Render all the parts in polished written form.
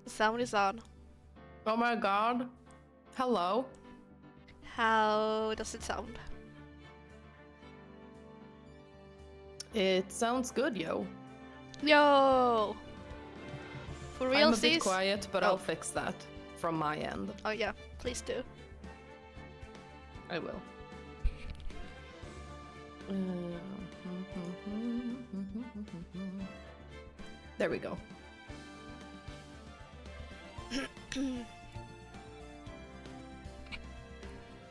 Sound is on. Oh my god. Hello. How does it sound? It sounds good, yo. Yo! For real, I'm a bit quiet, but I'll fix that from my end. Oh yeah, please do. I will. There we go.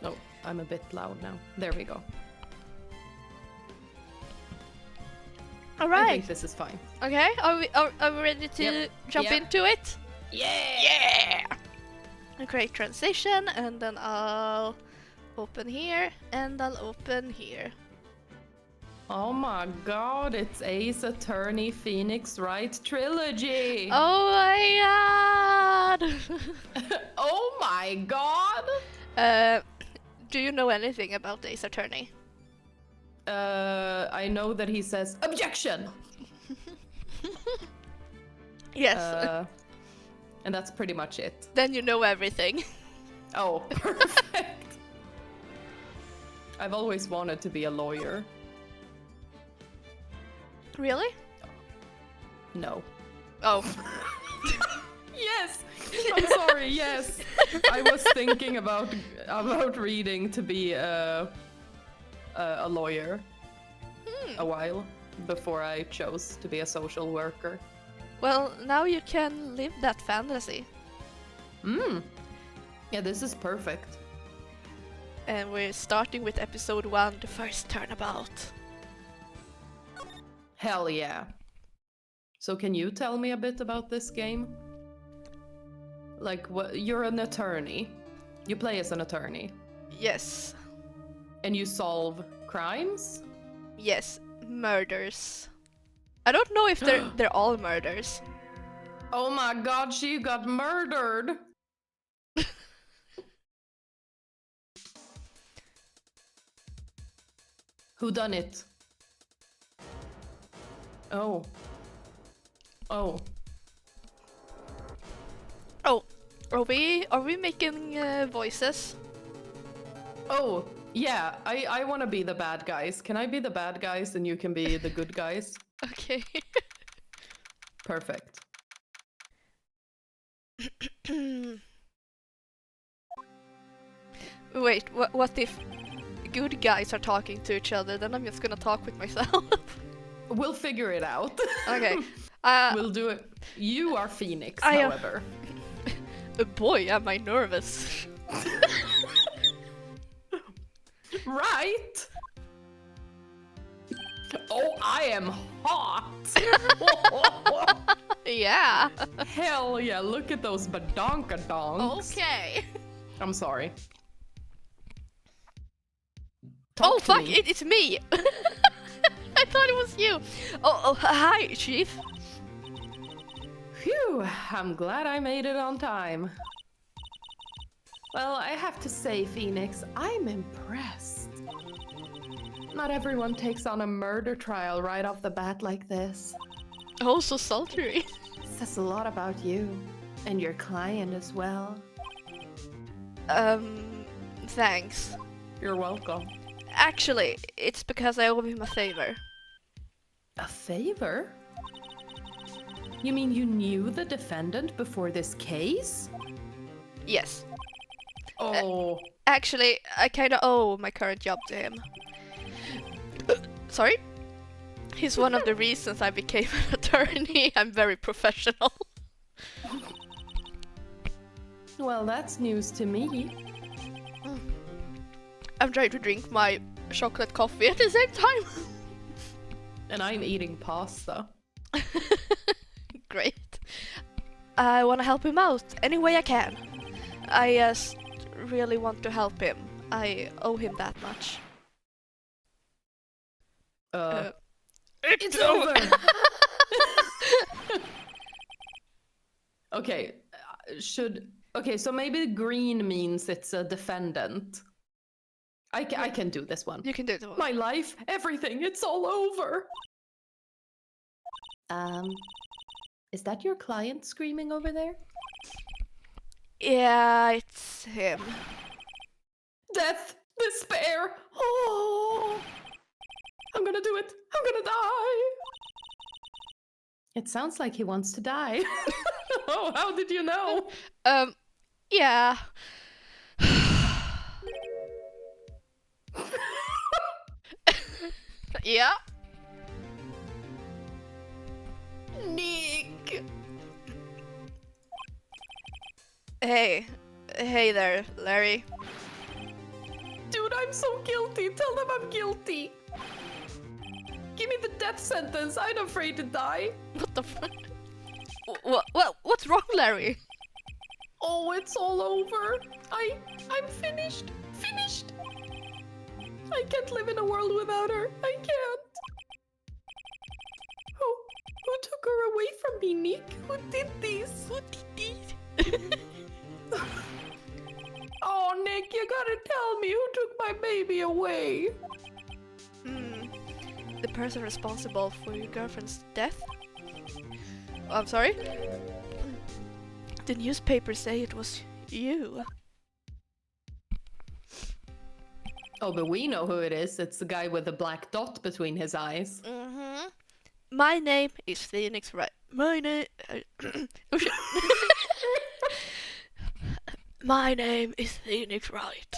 Oh, I'm a bit loud now. There we go. All right. I think this is fine. Okay, are we ready to jump into it? Yeah! A great transition, and then I'll open here, and I'll open here. Oh my god, it's Ace Attorney Phoenix Wright trilogy! Oh my god! Oh my god! Do you know anything about Ace Attorney? I know that he says objection! Yes. And that's pretty much it. Then you know everything. Oh, perfect! I've always wanted to be a lawyer. Really? No. Oh. Yes! I'm sorry, yes! I was thinking about reading to be a lawyer a while before I chose to be a social worker. Well, now you can live that fantasy. Yeah, this is perfect. And we're starting with episode 1, the first turnabout. Hell yeah. So can you tell me a bit about this game? Like, what? You're an attorney. You play as an attorney. Yes. And you solve crimes? Yes, murders. I don't know if they're all murders. Oh my god, she got murdered! Who done it? Oh. Oh. Oh, are we making voices? Oh, yeah, I want to be the bad guys. Can I be the bad guys and you can be the good guys? Okay. Perfect. Wait, what if good guys are talking to each other? Then I'm just gonna talk with myself. We'll figure it out. Okay. We'll do it. You are Phoenix, I am- however. Boy, am I nervous. Right? Oh, I am hot! Yeah. Hell yeah, look at those badonkadonks. Okay. I'm sorry. Oh Talk to fuck, me. it's me! I thought it was you! Oh, hi, Chief. Phew, I'm glad I made it on time. Well, I have to say, Phoenix, I'm impressed. Not everyone takes on a murder trial right off the bat like this. Oh, so sultry. Says a lot about you. And your client as well. Thanks. You're welcome. Actually, it's because I owe him a favor. A favor? You mean you knew the defendant before this case? Yes. Oh. Actually, I kinda owe my current job to him. Sorry? He's one of the reasons I became an attorney. I'm very professional. Well, that's news to me. I'm trying to drink my chocolate coffee at the same time. And I'm eating pasta. Great. I want to help him out any way I can. I just really want to help him. I owe him that much. It's over! Okay, okay, so maybe green means it's a defendant. I can do this one. You can do it. My life, everything, it's all over! Is that your client screaming over there? Yeah, it's him. Death, despair. Oh, I'm gonna do it. I'm gonna die. It sounds like he wants to die. Oh, how did you know? Yeah. Yeah. Nick. Hey there, Larry. Dude, I'm so guilty. Tell them I'm guilty. Give me the death sentence. I'm afraid to die. What the fuck? What's wrong, Larry? Oh, it's all over. I'm finished. Finished. I can't live in a world without her. I can't. Who took her away from me, Nick? Who did this? Who did this? Oh, Nick, you gotta tell me who took my baby away. The person responsible for your girlfriend's death? I'm sorry? The newspapers say it was you. Oh, but we know who it is. It's the guy with the black dot between his eyes. Mm-hmm. My name is Phoenix Wright. My name... oh, shit. My name is Phoenix Wright.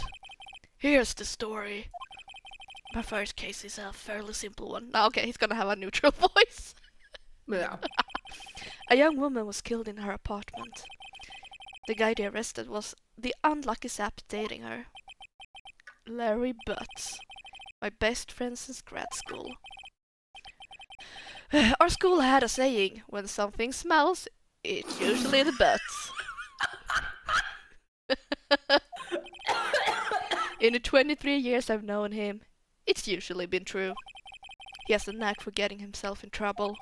Here's the story. My first case is a fairly simple one. Oh, okay, he's gonna have a neutral voice. Yeah. A young woman was killed in her apartment. The guy they arrested was the unlucky sap dating her. Larry Butts. My best friend since grad school. Our school had a saying, when something smells, it's usually the butts. In the 23 years I've known him, it's usually been true. He has a knack for getting himself in trouble.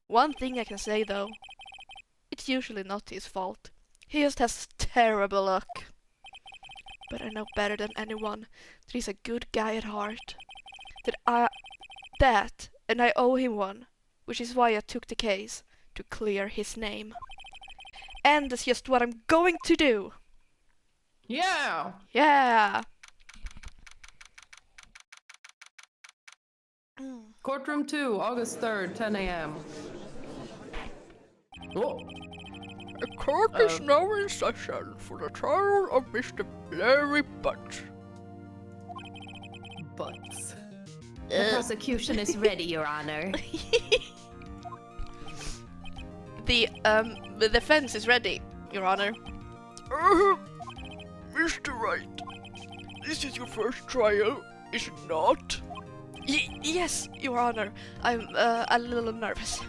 One thing I can say though, it's usually not his fault. He just has terrible luck. But I know better than anyone that he's a good guy at heart. And I owe him one, which is why I took the case, to clear his name. And that's just what I'm going to do. Yeah. Yeah. Courtroom 2, August 3rd, 10 a.m. Oh. The court is now in session for the trial of Mr. Larry Butts. Butts. The prosecution is ready, Your Honor. The defense is ready, Your Honor. Mr. Wright, this is your first trial, is it not? Yes, Your Honor. I'm a little nervous.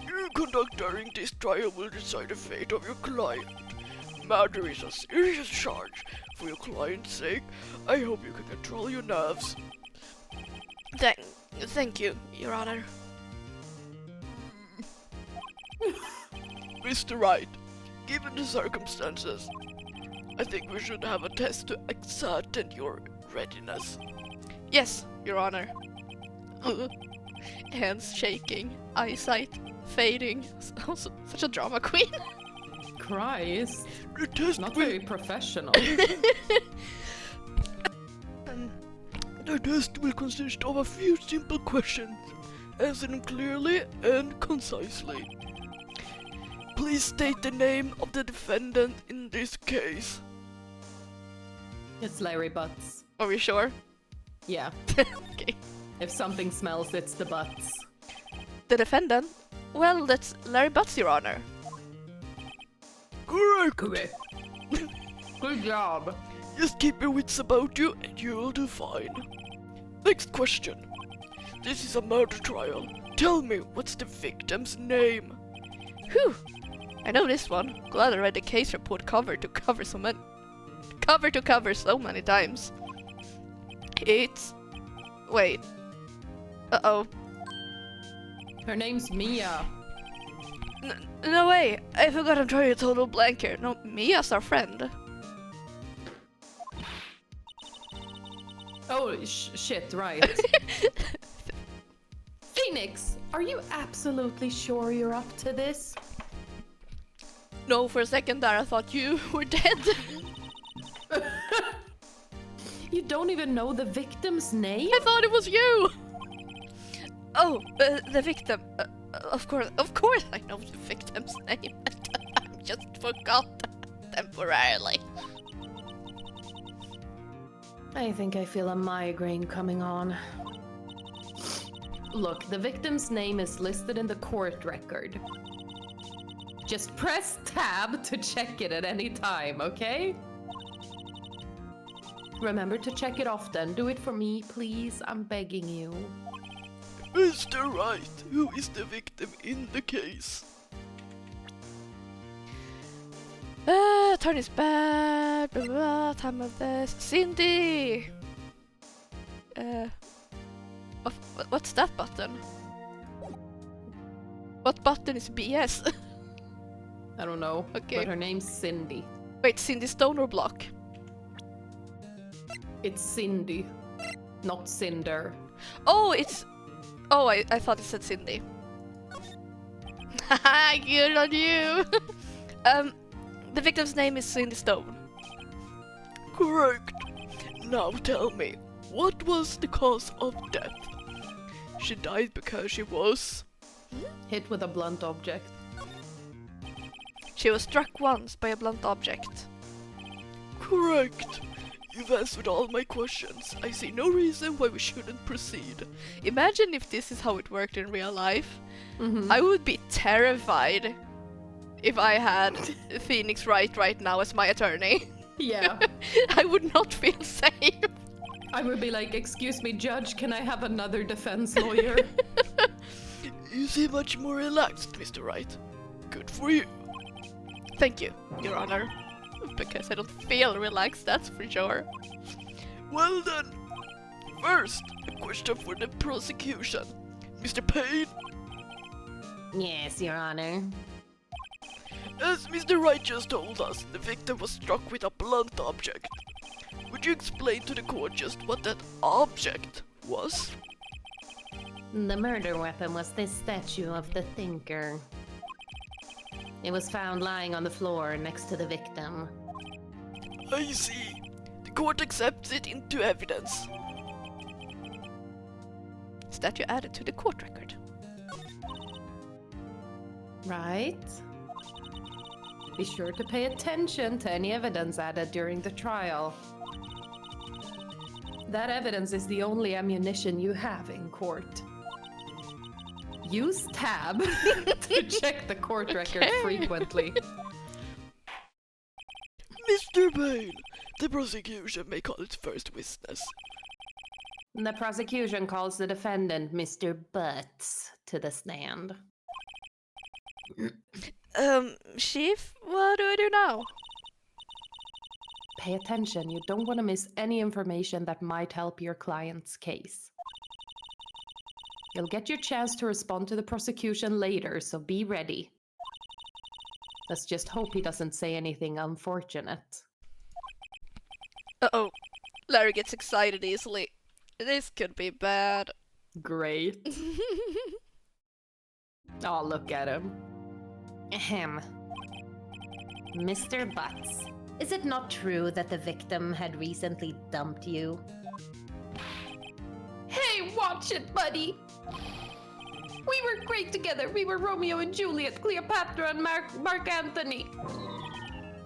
Your conduct during this trial will decide the fate of your client. Murder is a serious charge. For your client's sake, I hope you can control your nerves. Thank you, Your Honor. Mr. Wright, given the circumstances, I think we should have a test to ascertain your readiness. Yes, Your Honor. Hands shaking, eyesight fading. Such a drama queen. Christ. The test Not very professional. The test will consist of a few simple questions. Answer them clearly and concisely. Please state the name of the defendant in this case. It's Larry Butts. Are we sure? Yeah. Okay. If something smells, it's the butts. The defendant? Well, that's Larry Butts, Your Honor. Correct. Good job. Just keep your wits about you and you'll do fine. Next question. This is a murder trial. Tell me, what's the victim's name? Whew. I know this one. Glad I read the case report cover to cover so many times. It's... Wait. Uh-oh. Her name's Mia. No way. I forgot I'm drawing a total blank here. No, Mia's our friend. Oh, shit, right. Phoenix, are you absolutely sure you're up to this? No, for a second there I thought you were dead. You don't even know the victim's name? I thought it was you! Oh, the victim. Of course I know the victim's name. I just forgot temporarily. I think I feel a migraine coming on. Look, the victim's name is listed in the court record. Just press tab to check it at any time, okay? Remember to check it often. Do it for me, please. I'm begging you. Mr. Wright, who is the victim in the case? Turn is bad. Blah, blah, blah, time of this. Cindy. What's that button? What button is BS? I don't know, Okay. but her name's Cindy. Wait, Cindy Stone or Block? It's Cindy, not Cinder. Oh, it's... Oh, I thought it said Cindy. Haha, good on you! The victim's name is Cindy Stone. Correct. Now tell me, what was the cause of death? She died because she was... Hit with a blunt object. She was struck once by a blunt object. Correct. You've answered all my questions. I see no reason why we shouldn't proceed. Imagine if this is how it worked in real life. I would be terrified if I had Phoenix Wright right now as my attorney. Yeah. I would not feel safe. I would be like, excuse me, judge, can I have another defense lawyer? You seem much more relaxed, Mr. Wright. Good for you. Thank you, Your Honor. Because I don't feel relaxed, that's for sure. Well then, first, a question for the prosecution. Mr. Payne? Yes, Your Honor. As Mr. Wright just told us, the victim was struck with a blunt object. Would you explain to the court just what that object was? The murder weapon was this statue of the Thinker. It was found lying on the floor next to the victim. I see. The court accepts it into evidence. Statue added to the court record. Right. Be sure to pay attention to any evidence added during the trial. That evidence is the only ammunition you have in court. Use tab to check the court record frequently. Mr. Payne, the prosecution may call its first witness. The prosecution calls the defendant Mr. Butts to the stand. Chief, what do I do now? Pay attention, you don't want to miss any information that might help your client's case. You'll get your chance to respond to the prosecution later, so be ready. Let's just hope he doesn't say anything unfortunate. Uh-oh. Larry gets excited easily. This could be bad. Great. Oh, look at him. Ahem. Mr. Butts, is it not true that the victim had recently dumped you? Hey, watch it, buddy! We were great together. We were Romeo and Juliet, Cleopatra and Mark Antony.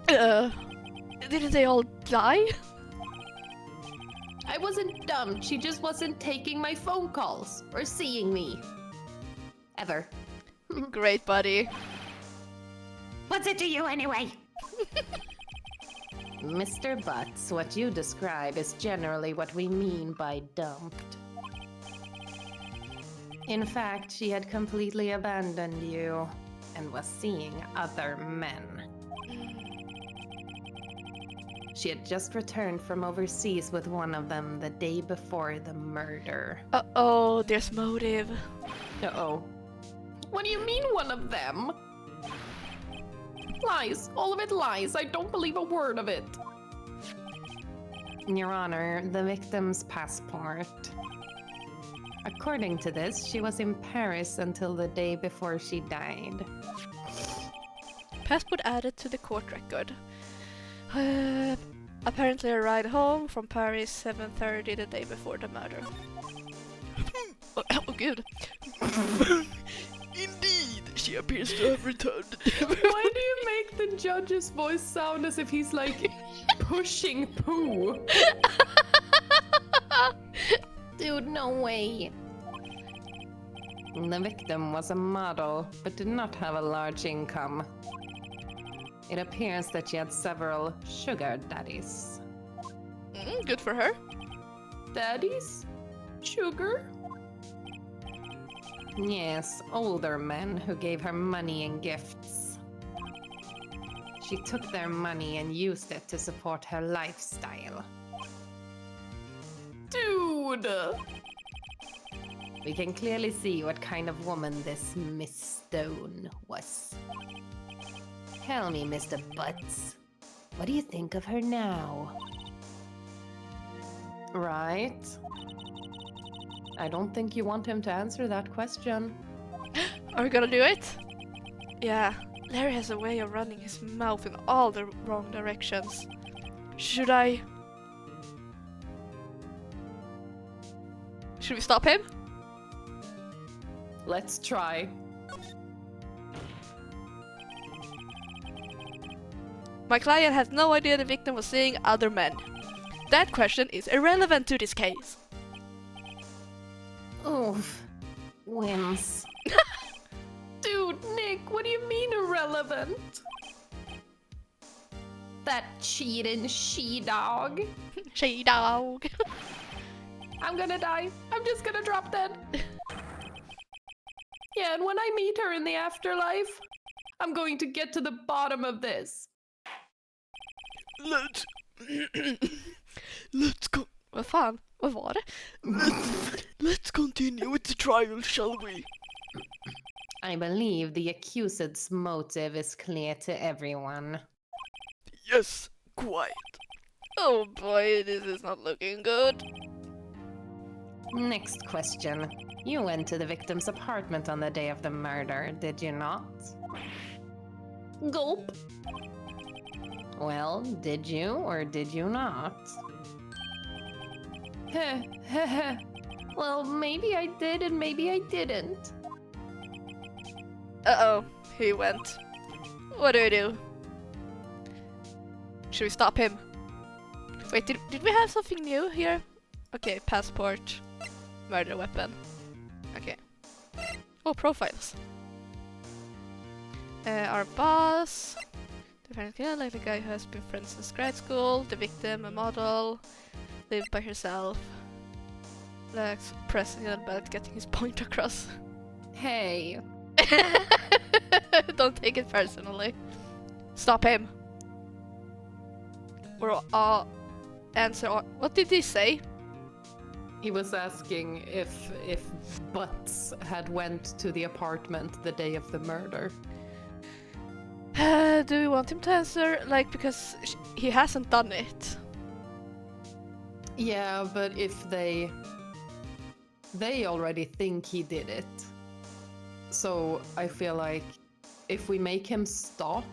Didn't they all die? I wasn't dumped. She just wasn't taking my phone calls or seeing me. Ever. Great, buddy. What's it to you anyway? Mr. Butts, what you describe is generally what we mean by dumped. In fact, she had completely abandoned you and was seeing other men. She had just returned from overseas with one of them the day before the murder. Uh-oh, there's motive. Uh-oh. What do you mean, one of them? Lies. All of it lies. I don't believe a word of it. Your Honor, the victim's passport. According to this, she was in Paris until the day before she died. Passport added to the court record. Apparently a ride home from Paris 7:30 the day before the murder. Oh, good. Indeed, she appears to have returned. Why do you make the judge's voice sound as if he's like pushing poo? Dude, no way. The victim was a model, but did not have a large income. It appears that she had several sugar daddies. Good for her. Daddies? Sugar? Yes, older men who gave her money and gifts. She took their money and used it to support her lifestyle. Dude! We can clearly see what kind of woman this Miss Stone was. Tell me, Mr. Butts, what do you think of her now? Right. I don't think you want him to answer that question. Are we gonna do it? Yeah, Larry has a way of running his mouth in all the wrong directions. Should we stop him? Let's try. My client has no idea the victim was seeing other men. That question is irrelevant to this case. Oof. Wins. Dude, Nick, what do you mean irrelevant? That cheating she-dog. She-dog. I'm gonna die. I'm just gonna drop dead. Yeah, and when I meet her in the afterlife, I'm going to get to the bottom of this. Let's go. Vad fan? Vad var det? Let's continue with the trial, shall we? I believe the accused's motive is clear to everyone. Yes, quite. Oh boy, this is not looking good. Next question. You went to the victim's apartment on the day of the murder, did you not? Gulp. Well, did you or did you not? Heh, heh, heh. Well, maybe I did and maybe I didn't. Uh-oh, he went. What do we do? Should we stop him? Wait, did we have something new here? Okay, passport, murder weapon. Okay. Oh, profiles. Our boss. Like the guy who has been friends since grade school. The victim, a model. Lived by herself. Lacks pressing about getting his point across. Hey. Don't take it personally. Stop him. Or answer. What did he say? He was asking if Butts had went to the apartment the day of the murder. Do we want him to answer? Like, because he hasn't done it. Yeah, but if they already think he did it. So I feel like if we make him stop,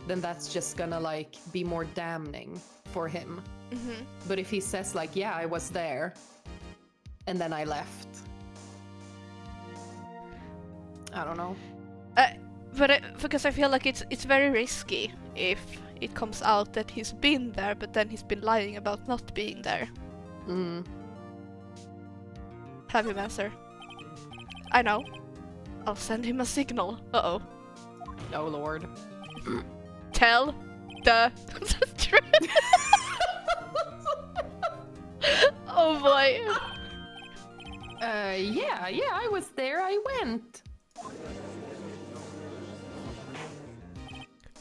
then that's just gonna like be more damning for him. Mm-hmm. But if he says like, yeah, I was there, and then I left. I don't know. Because I feel like it's very risky if it comes out that he's been there, but then he's been lying about not being there. Mm. Have him answer. I know. I'll send him a signal. Uh-oh. Oh lord. Tell the truth. Oh boy. Yeah, I was there, I went.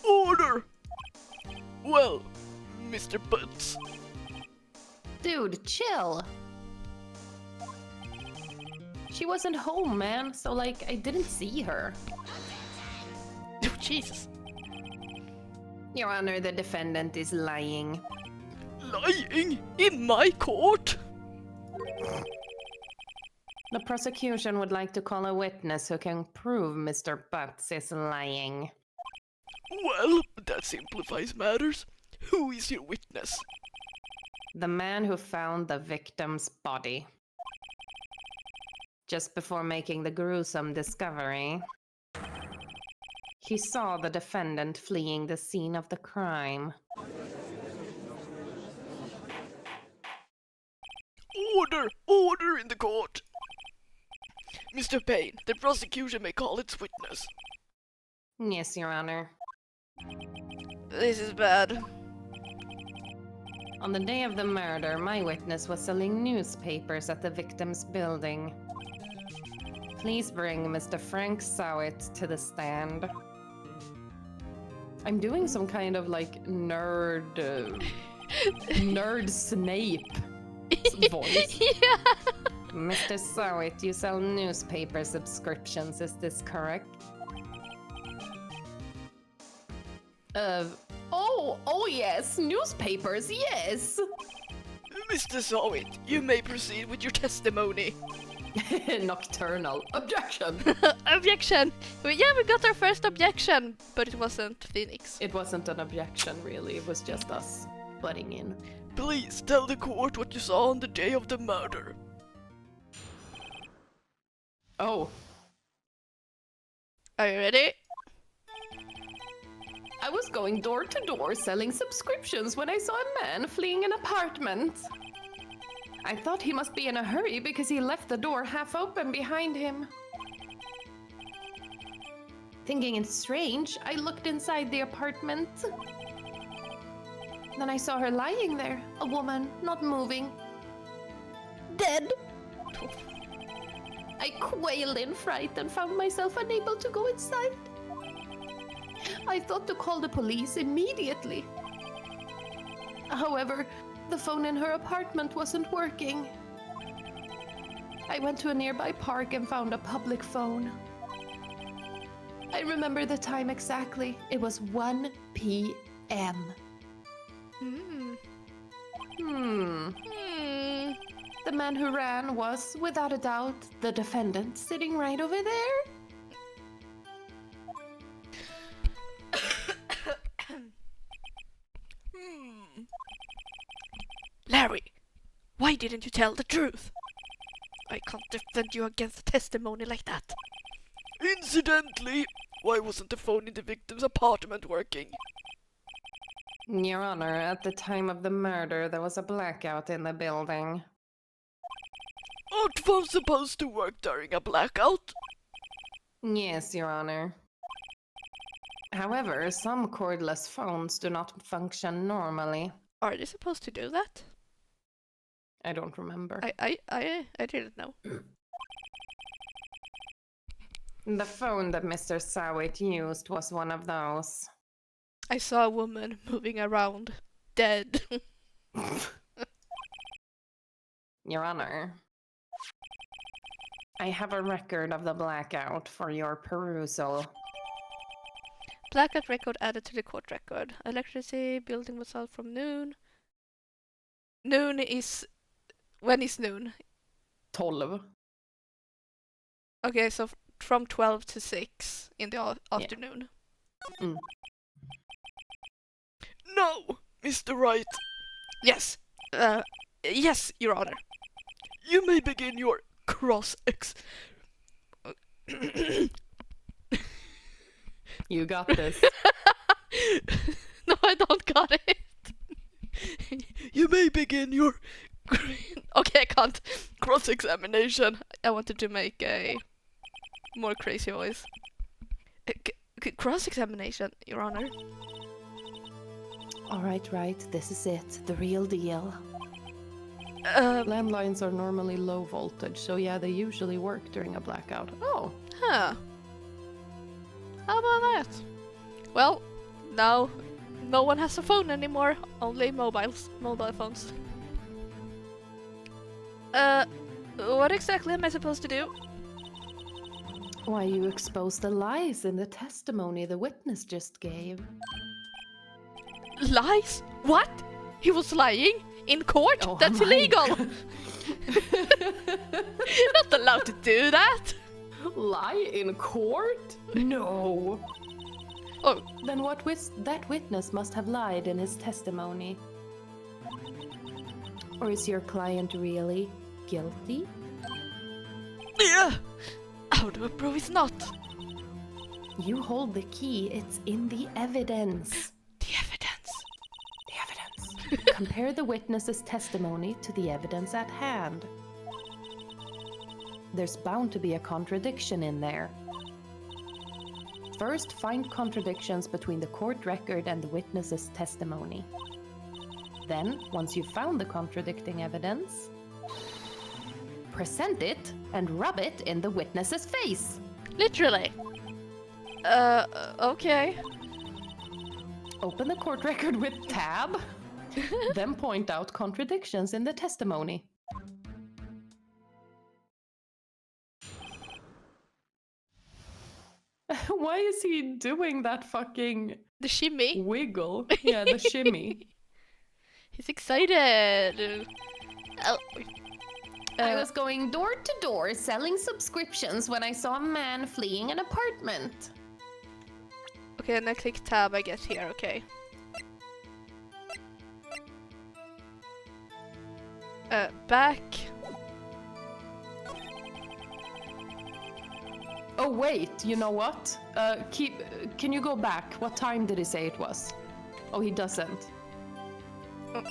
Order! Well, Mr. Butts. Dude, chill. She wasn't home, man, so like, I didn't see her. Oh, Jesus. Your Honor, the defendant is lying. Lying? In my court? The prosecution would like to call a witness who can prove Mr. Butts is lying. Well, that simplifies matters. Who is your witness? The man who found the victim's body. Just before making the gruesome discovery, he saw the defendant fleeing the scene of the crime. Order! Order in the court! Mr. Payne, the prosecution may call its witness. Yes, Your Honor. This is bad. On the day of the murder, my witness was selling newspapers at the victim's building. Please bring Mr. Frank Sowett to the stand. I'm doing some kind of like nerd Snape voice. Yeah. Mr. Sowett, you sell newspaper subscriptions, is this correct? Oh yes, newspapers, yes! Mr. Sowett, you may proceed with your testimony. Nocturnal. Objection! Objection! Well, yeah, we got our first objection, but it wasn't Phoenix. It wasn't an objection, really. It was just us butting in. Please tell the court what you saw on the day of the murder. Oh. Are you ready? I was going door to door selling subscriptions when I saw a man fleeing an apartment. I thought he must be in a hurry because he left the door half open behind him. Thinking it's strange, I looked inside the apartment. Then I saw her lying there, a woman, not moving. Dead. I quailed in fright and found myself unable to go inside. I thought to call the police immediately. However, the phone in her apartment wasn't working. I went to a nearby park and found a public phone. I remember the time exactly. It was 1 p.m. The man who ran was, without a doubt, the defendant sitting right over there. Larry, why didn't you tell the truth? I can't defend you against a testimony like that. Incidentally, why wasn't the phone in the victim's apartment working? Your Honor, at the time of the murder, there was a blackout in the building. Aren't phones supposed to work during a blackout? Yes, Your Honor. However, some cordless phones do not function normally. Are they supposed to do that? I don't remember. I didn't know. The phone that Mr. Sowett used was one of those. I saw a woman moving around, dead. Your Honor, I have a record of the blackout for your perusal. Blackout record added to the court record. Electricity building was out from noon. Noon is... When is noon? 12. Okay, so from 12 to 6 in the afternoon. Mm. No, Mr. Wright. Yes. Yes, Your Honor. You may begin your cross-ex... You got this. No, I don't got it. You may begin your... Okay, I can't. Cross-examination. I wanted to make a more crazy voice. Cross-examination, Your Honor. All right, this is it. The real deal. Landlines are normally low voltage, so yeah, they usually work during a blackout. Oh. Huh. How about that? Well, now no one has a phone anymore. Only mobile phones. What exactly am I supposed to do? Why, you exposed the lies in the testimony the witness just gave. Lies? What? He was lying in court. Oh That's my illegal. You're not allowed to do that. Lie in court? No. Oh, Then that witness must have lied in his testimony. Or is your client really guilty? yeah. How do I prove he's not? You hold the key, it's in the evidence. The evidence. The evidence. Compare the witness's testimony to the evidence at hand. There's bound to be a contradiction in there. First, find contradictions between the court record and the witness's testimony. Then, once you've found the contradicting evidence, present it and rub it in the witness's face. Literally. Okay. Open the court record with tab, then point out contradictions in the testimony. Why is he doing that fucking The shimmy. wiggle? Yeah, the shimmy. He's excited. Oh. I was going door to door selling subscriptions when I saw a man fleeing an apartment. Okay, and I click tab, I guess, here, okay. Back. Oh wait, you know what? Can you go back? What time did he say it was? Oh, he doesn't. And,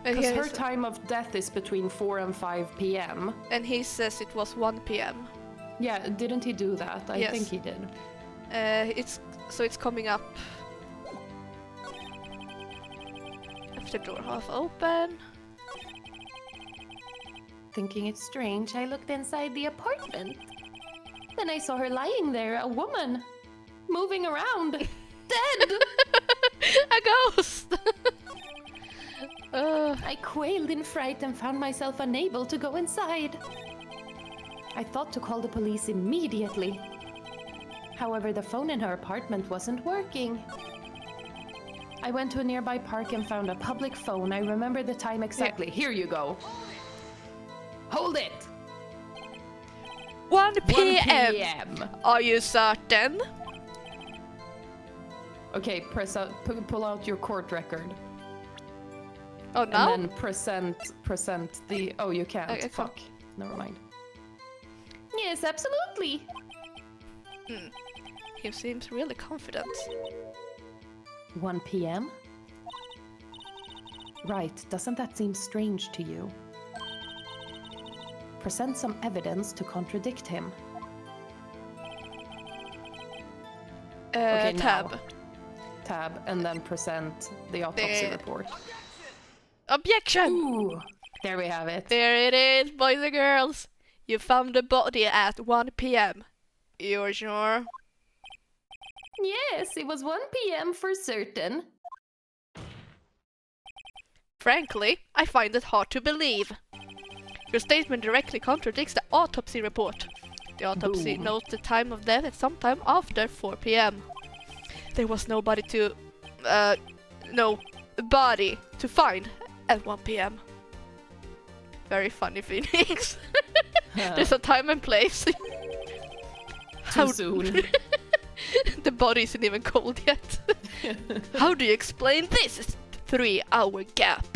Because here her is- time of death is between 4 and 5 p.m. and he says it was 1 p.m. Yeah, didn't he do that? I Yes. think he did. It's coming up. After door half open. Thinking it's strange, I looked inside the apartment. Then I saw her lying there, a woman, moving around, dead. A ghost! I quailed in fright and found myself unable to go inside. I thought to call the police immediately. However, the phone in her apartment wasn't working. I went to a nearby park and found a public phone. I remember the time exactly. Here you go. Hold it! 1 1 p.m. p.m. Are you certain? Okay, pull out your court record. Oh, no? And then present the... Oh, you can't. Okay, cool. Fuck. Never mind. Yes, absolutely. He seems really confident. 1 p.m.? Right, doesn't that seem strange to you? Present some evidence to contradict him. Okay, Tab. now. Tab, and then present the autopsy report. Objection! Ooh, there we have it. There it is, boys and girls. You found the body at 1 p.m. You're sure? Yes, it was 1 p.m. for certain. Frankly, I find it hard to believe. Your statement directly contradicts the autopsy report. The autopsy Boom. notes the time of death at sometime after 4 p.m. There was no body to find at 1 p.m. Very funny, Phoenix. There's a time and place. Too soon. The body isn't even cold yet. How do you explain this 3-hour gap?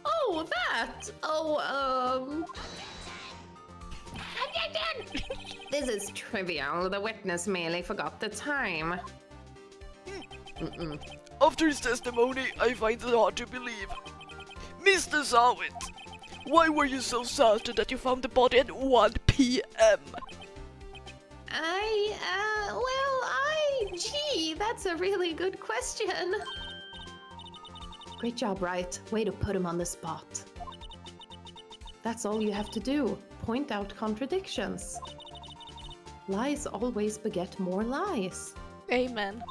Oh, that! This is trivial. The witness merely forgot the time. After his testimony, I find it hard to believe. Mr. Sawit, why were you so certain that you found the body at 1 p.m.? Gee, that's a really good question. Great job, Wright. Way to put him on the spot. That's all you have to do. Point out contradictions. Lies always beget more lies. Amen.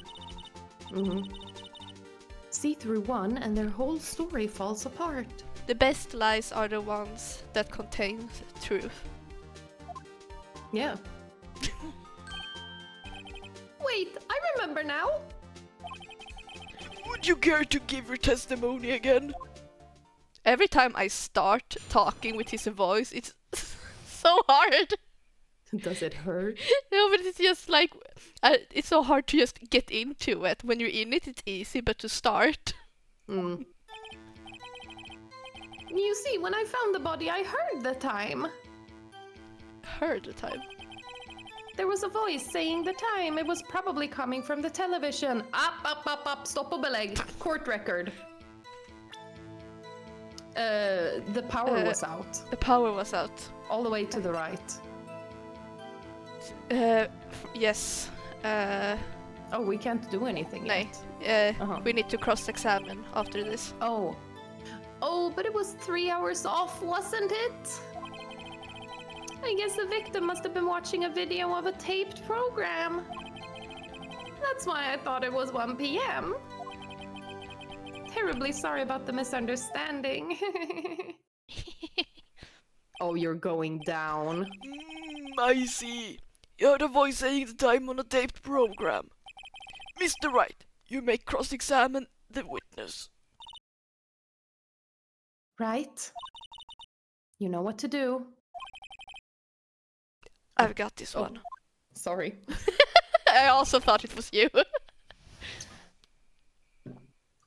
See through one and their whole story falls apart. The best lies are the ones that contain truth. Yeah. Wait, I remember now. Would you care to give your testimony again? Every time I start talking with his voice, it's so hard. Does it hurt? No, but it's just like, it's so hard to just get into it. When you're in it, it's easy, but to start. Mm. You see, when I found the body, I heard the time. Heard the time. There was a voice saying the time. It was probably coming from the television. Up, stopp och belägg. Court record. The power was out. The power was out. All the way to the right. Yes. Oh, we can't do anything Nej. yet. We need to cross-examine after this. Oh. Oh, but it was 3 hours off, wasn't it? I guess the victim must have been watching a video of a taped program. That's why I thought it was 1 p.m. Terribly sorry about the misunderstanding. Oh, you're going down. I see. You heard a voice saying the time on a taped program. Mr. Wright, you may cross-examine the witness. Right? You know what to do. I've got this one. Sorry. I also thought it was you.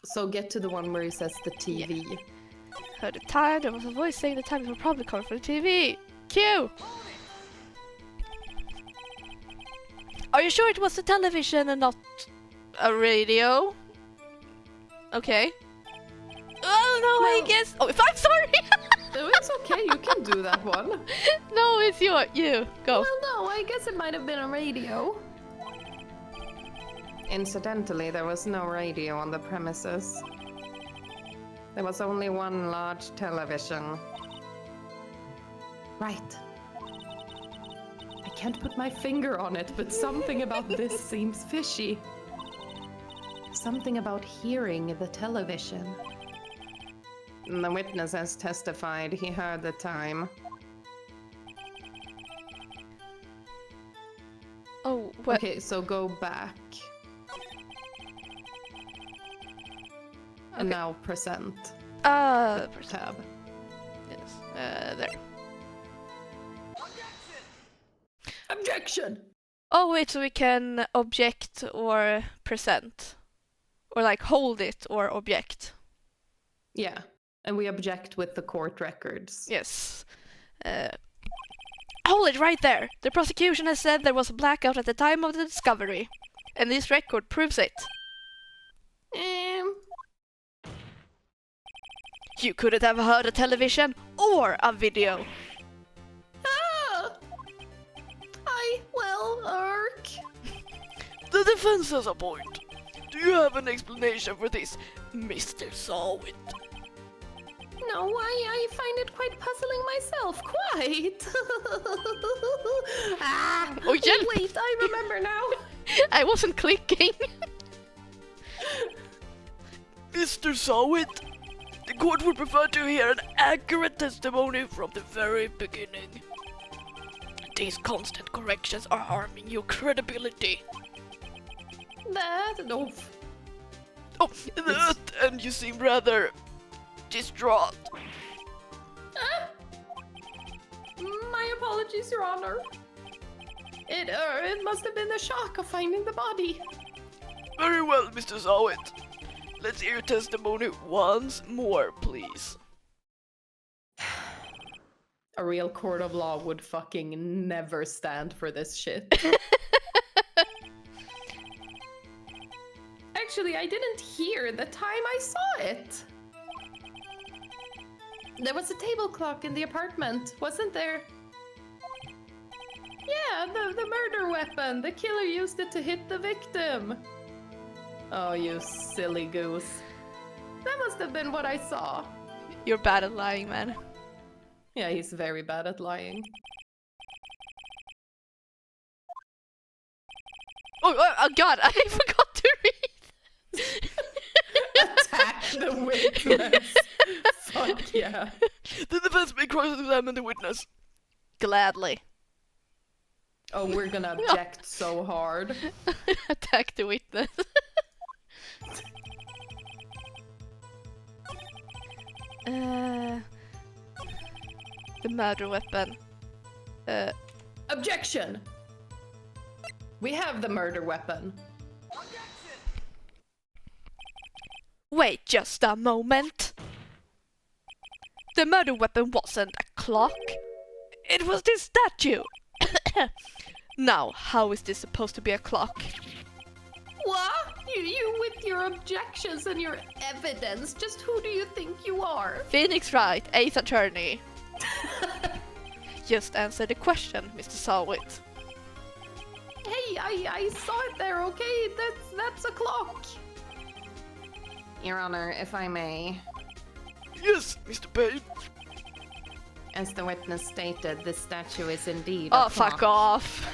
So get to the one where he says the TV. Yeah. Heard the time, there was a voice saying the time will probably come from the TV. Q! Are you sure it was the television and not a radio? Okay. Oh no, I guess. Oh, if I'm sorry! No, it's okay, you can do that one. No, it's you. Go. Well, no, I guess it might have been a radio. Incidentally, there was no radio on the premises. There was only one large television. Right. I can't put my finger on it, but something about this seems fishy. Something about hearing the television. The witness has testified he heard the time. Oh, what? Okay, so go back. And now present. Percent. Tab. Yes. There. Objection! Oh wait, so we can object or present, or like hold it or object. Yeah, and we object with the court records. Yes. Hold it right there. The prosecution has said there was a blackout at the time of the discovery, and this record proves it. You couldn't have heard a television or a video. The defense has a point. Do you have an explanation for this, Mr. Sawit? No, I find it quite puzzling myself. Quite. Oh, yeah. Wait, I remember now. I wasn't clicking. Mr. Sawit, the court would prefer to hear an accurate testimony from the very beginning. These constant corrections are harming your credibility. And you seem rather distraught. My apologies, Your Honor. It must have been the shock of finding the body. Very well, Mr. Sawit. Let's hear your testimony once more, please. A real court of law would fucking never stand for this shit. Actually, I didn't hear the time I saw it. There was a table clock in the apartment, wasn't there? Yeah, the murder weapon. The killer used it to hit the victim. Oh, you silly goose. That must have been what I saw. You're bad at lying, man. Yeah, he's very bad at lying. Oh God, I forgot to read. Attack the witness. Fuck yeah. The defense may cross-examine the witness. Gladly. Oh, we're gonna object so hard. Attack the witness. The murder weapon. Objection! We have the murder weapon. Wait just a moment. The murder weapon wasn't a clock. It was this statue. Now, how is this supposed to be a clock? What? You with your objections and your evidence, just who do you think you are? Phoenix Wright, 8th attorney. Just answer the question, Mr. Sawit. Hey, I saw it there, okay? That's a clock. Your Honor, if I may. Yes, Mr. Payne. As the witness stated, this statue is indeed Oh, a clock. fuck off.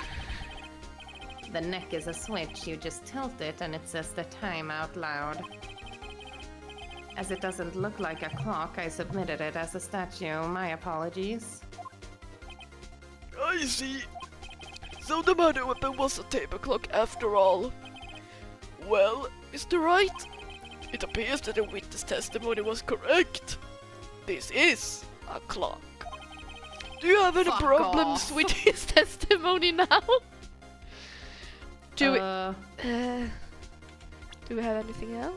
The neck is a switch, you just tilt it and it says the time out loud. As it doesn't look like a clock, I submitted it as a statue. My apologies. I see. So the murder weapon was a table clock after all. Well, Mr. Wright, it appears that the witness testimony was correct. This is a clock. Do you have any Fuck problems off. with his testimony now? Do we have anything else?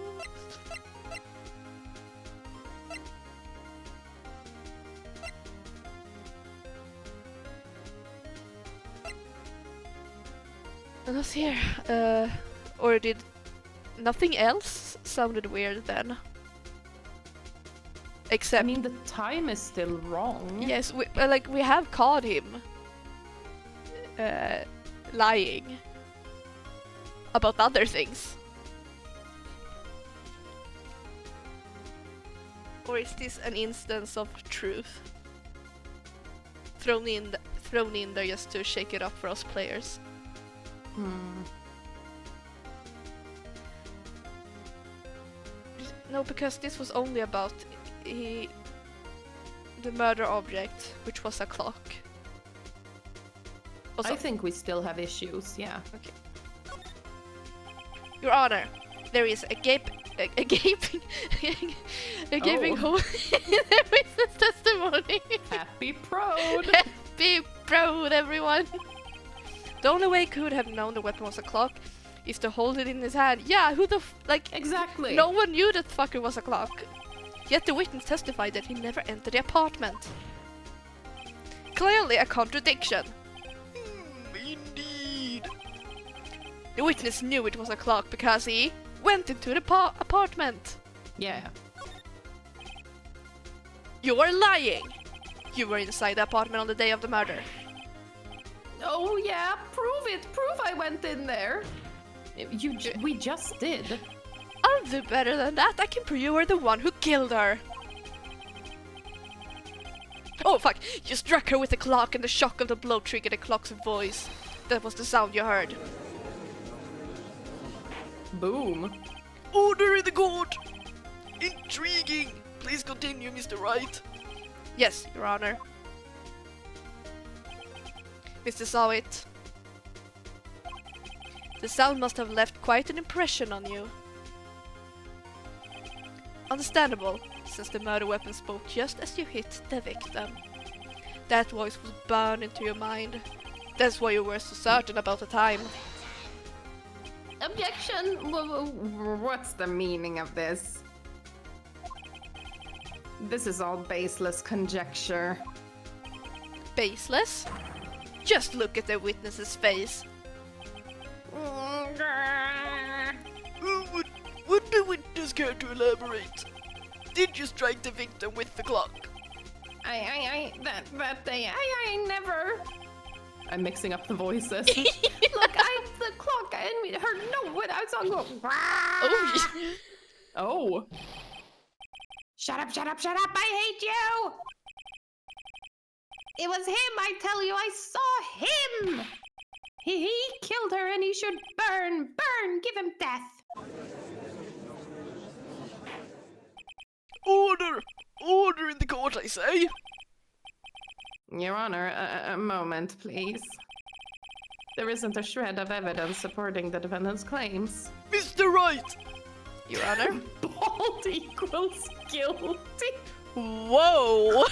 Let's hear. Or did nothing else sounded weird then? Except, I mean, the time is still wrong. yes, we have caught him lying about other things. Or is this an instance of truth thrown in there just to shake it up for us players? No, because this was only about the murder object, which was a clock. Also, I think we still have issues, yeah. okay. Your Honor, there is a gaping hole in the witness testimony. Happy prode! Be proud, everyone. The only way he could have known the weapon was a clock is to hold it in his hand. Yeah, who the Exactly. No one knew that fucker was a clock. Yet the witness testified that he never entered the apartment. Clearly a contradiction. Indeed. The witness knew it was a clock because he went into the apartment. Yeah. You are lying. You were inside the apartment on the day of the murder. Oh yeah, prove it. Prove I went in there. We just did. I'll do better than that. I can prove you were the one who killed her. Oh fuck, you struck her with the clock and the shock of the blow triggered the clock's voice. That was the sound you heard. Boom. Order in the court! Intriguing! Please continue, Mr. Wright. Yes, Your Honor. Mr. Sawit. The sound must have left quite an impression on you. Understandable, since the murder weapon spoke just as you hit the victim. That voice was burned into your mind. That's why you were so certain about the time. Objection. What's the meaning of this? This is all baseless conjecture. Baseless? Just look at the witness's face. Would the witness care to elaborate? Did you strike the victim with the clock? That day, I never. I'm mixing up the voices. Look, the clock, and her no, when I was on go. Oh, yeah. Oh. Shut up, I hate you! It was him, I tell you, I saw him! He killed her and he should burn, give him death! Order in the court, I say! Your Honor, a moment, please. There isn't a shred of evidence supporting the defendant's claims. Mr. Wright! Your Honor? Bald equals guilty. Whoa!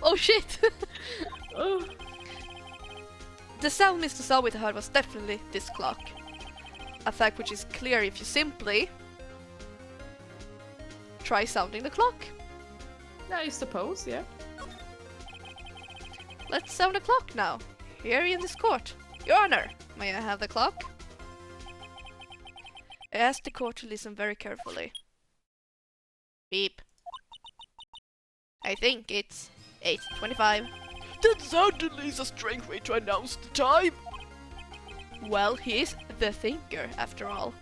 Oh shit! Oh. The sound Mr. Sawit heard was definitely this clock. A fact which is clear if you simply try sounding the clock. I suppose, yeah. Let's sound the clock now, here in this court. Your Honor, may I have the clock? I ask the court to listen very carefully. Beep. I think it's 8:25. That certainly is a strange way to announce the time. Well, he's the thinker, after all.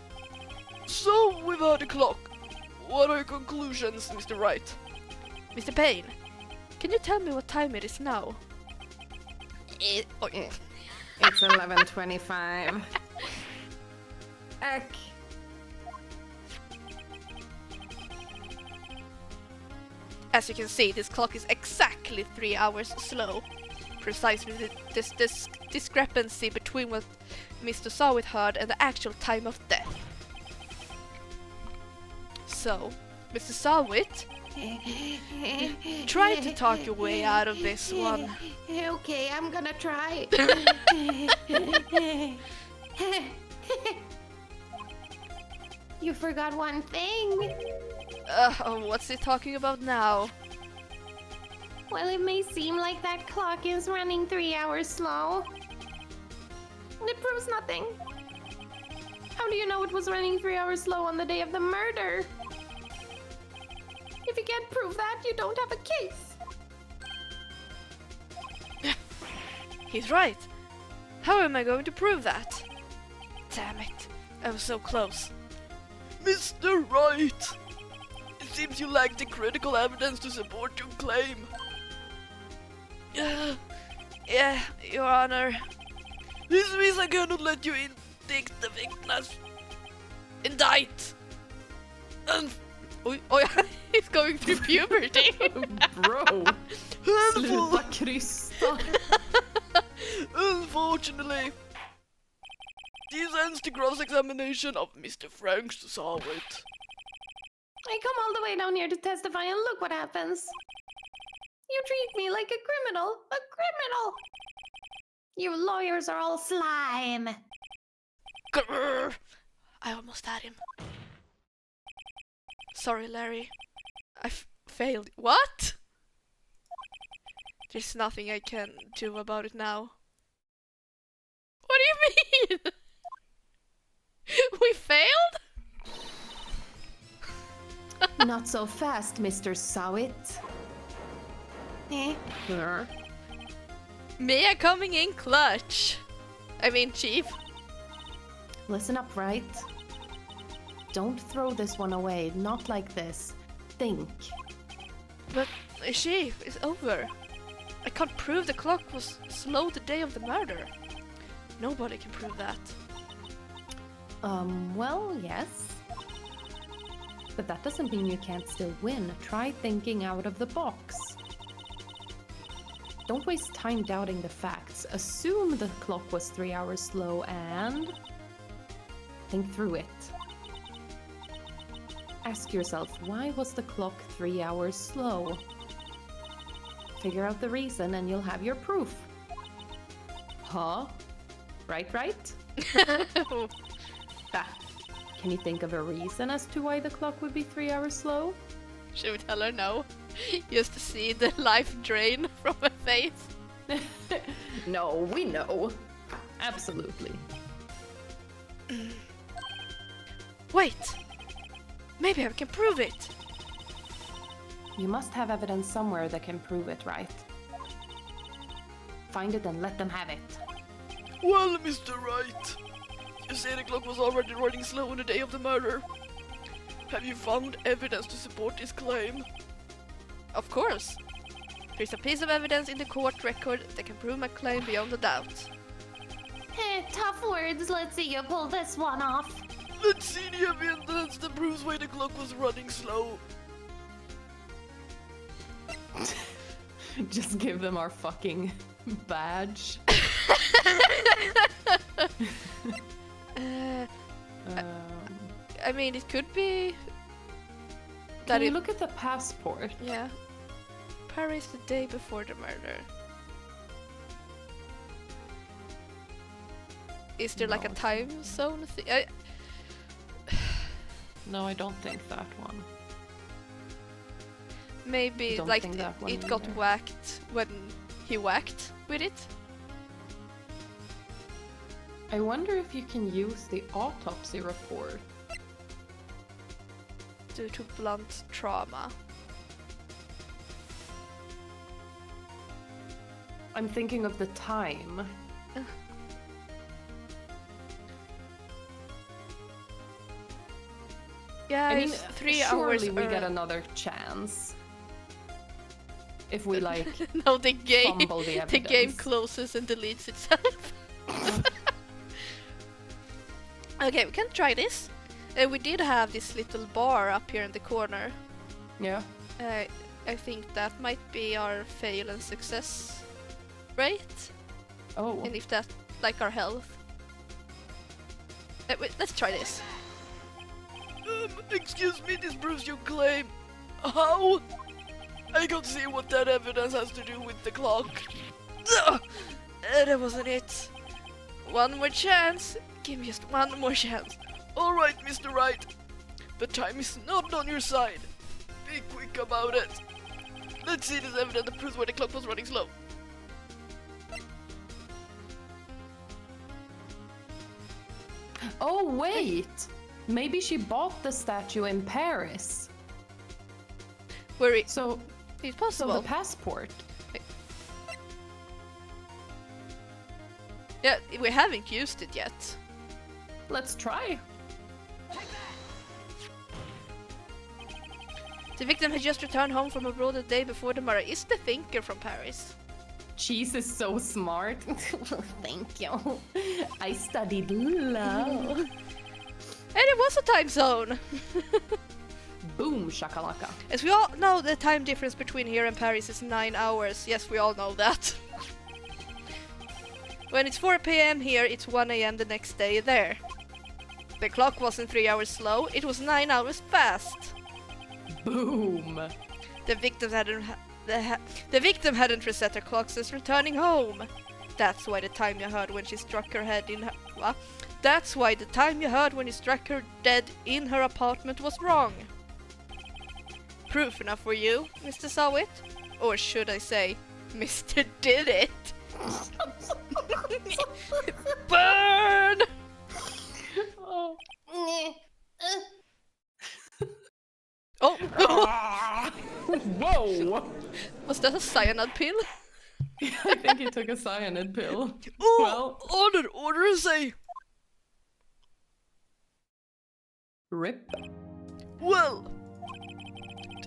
So, we've heard the clock. What are your conclusions, Mr. Wright? Mr. Payne, can you tell me what time it is now? It's 11:25. Eck. As you can see, this clock is exactly 3 hours slow. Precisely this discrepancy between what Mr. Sawit heard and the actual time of death. So, Mr. Sawit, try to talk your way out of this one. Okay, I'm gonna try. You forgot one thing. What's he talking about now? Well, it may seem like that clock is running 3 hours slow. It proves nothing. How do you know it was running 3 hours slow on the day of the murder? If you can't prove that, you don't have a case. He's right. How am I going to prove that? Damn it, I was so close. Mr. Wright! It seems you lack the critical evidence to support your claim. Yeah, Your Honor. This means I cannot let you indict the witness. Indict! Oh yeah, he's going through puberty. Bro. Helpful. Sluta krysta. Unfortunately, this ends the cross-examination of Mr. Frank Sawit. I come all the way down here to testify and look what happens. You treat me like a criminal. A criminal! You lawyers are all slime. Grrr. I almost had him. Sorry, Larry. I failed. What? There's nothing I can do about it now. What do you mean? We failed? Not so fast, Mr. Sawit. Mia coming in clutch. I mean, Chief. Listen up, Wright. Don't throw this one away, not like this. Think. But, Chief, it's over. I can't prove the clock was slow the day of the murder. Nobody can prove that. Well, yes. But that doesn't mean you can't still win. Try thinking out of the box. Don't waste time doubting the facts. Assume the clock was 3 hours slow and think through it. Ask yourself, why was the clock 3 hours slow? Figure out the reason and you'll have your proof. Huh? Right? Ah, can you think of a reason as to why the clock would be 3 hours slow? Should we tell her no? Just to see the life drain from her face. No, we know. Absolutely. Wait! Maybe I can prove it! You must have evidence somewhere that can prove it, right? Find it and let them have it. Well, Mr. Wright, you say the clock was already running slow on the day of the murder. Have you found evidence to support this claim? Of course. There's a piece of evidence in the court record that can prove my claim beyond a doubt. Tough words. Let's see you pull this one off. Let's see the evidence that proves why the clock was running slow. Just give them our fucking badge. I mean, it could be that Can you look at the passport? Yeah. Paris the day before the murder. Is there like a No. time zone thing? No, I don't think that one. Maybe Don't like think that one it got either. whacked when he whacked with it. I wonder if you can use the autopsy report. Due to blunt trauma. I'm thinking of the time. Yeah, I mean, it's 3 hours. surely we get another chance. If we like No, the game. fumble the The game evidence. closes and deletes itself. Okay, we can try this. We did have this little bar up here in the corner. Yeah. I think that might be our fail and success rate. Oh. And if that's like our health. Wait, let's try this. Excuse me, this proves your claim. How? I can't see what that evidence has to do with the clock. That wasn't it. One more chance. Give me just one more chance. Alright, Mr. Wright. The time is not on your side. Be quick about it. Let's see this evidence that proves why the clock was running slow. Oh wait! Maybe she bought the statue in Paris. Where it, So it's so possible. the passport. Yeah, we haven't used it yet. Let's try. The victim had just returned home from abroad the day before the murder. Is the thinker from Paris? Cheese is so smart. Thank you. I studied law. And it was a time zone! Boom shakalaka. As we all know, the time difference between here and Paris is 9 hours. Yes, we all know that. When it's 4 PM here, it's 1 AM the next day there. The clock wasn't 3 hours slow, it was 9 hours fast. Boom. The victim hadn't reset her clock since returning home. That's why the time you heard when she struck her head in her... What? That's why the time you heard when you struck her dead in her apartment was wrong. Proof enough for you, Mr. Sawit? Or should I say, Mr. Did It? Burn! Oh. Oh! Whoa! Was that a cyanide pill? I think he took a cyanide pill. Oh! Well. Order say! Rip. Well,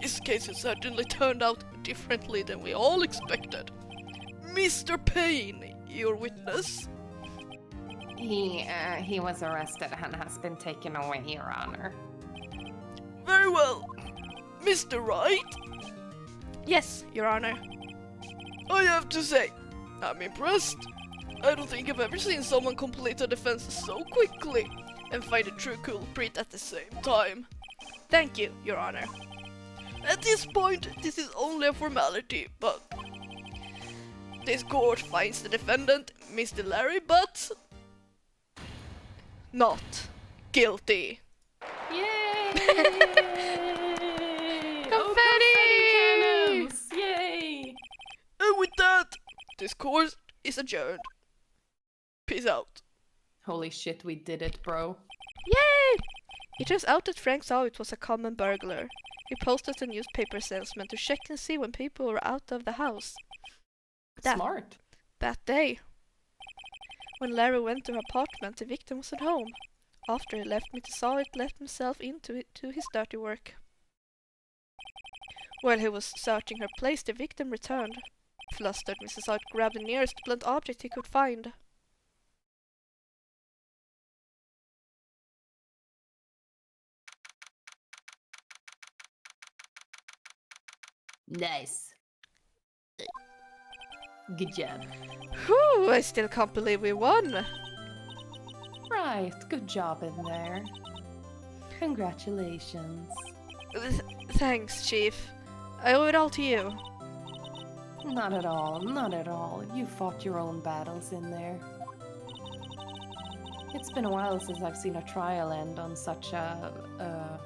this case has certainly turned out differently than we all expected. Mr. Payne, your witness. He was arrested and has been taken away, Your Honor. Very well. Mr. Wright? Yes, Your Honor. I have to say, I'm impressed. I don't think I've ever seen someone complete a defense so quickly and find a true culprit at the same time. Thank you, Your Honor. At this point, this is only a formality, but this court finds the defendant, Mr. Larry Butts, not guilty. Yay! Confetti! Cannons! Yay! And with that, this court is adjourned. Peace out. Holy shit, we did it, bro. Yay! It turns out that Frank Sawit was a common burglar. He posted a newspaper salesman to check and see when people were out of the house. Smart. That day, when Larry went to her apartment, the victim was at home. After he left, Mr. Sawit let himself into his dirty work. While he was searching her place, the victim returned. Flustered, Mr. Sawit grabbed the nearest blunt object he could find. Nice. Good job. Whew, I still can't believe we won. Right, good job in there. Congratulations. Thanks, Chief. I owe it all to you. Not at all, not at all. You fought your own battles in there. It's been a while since I've seen a trial end on such a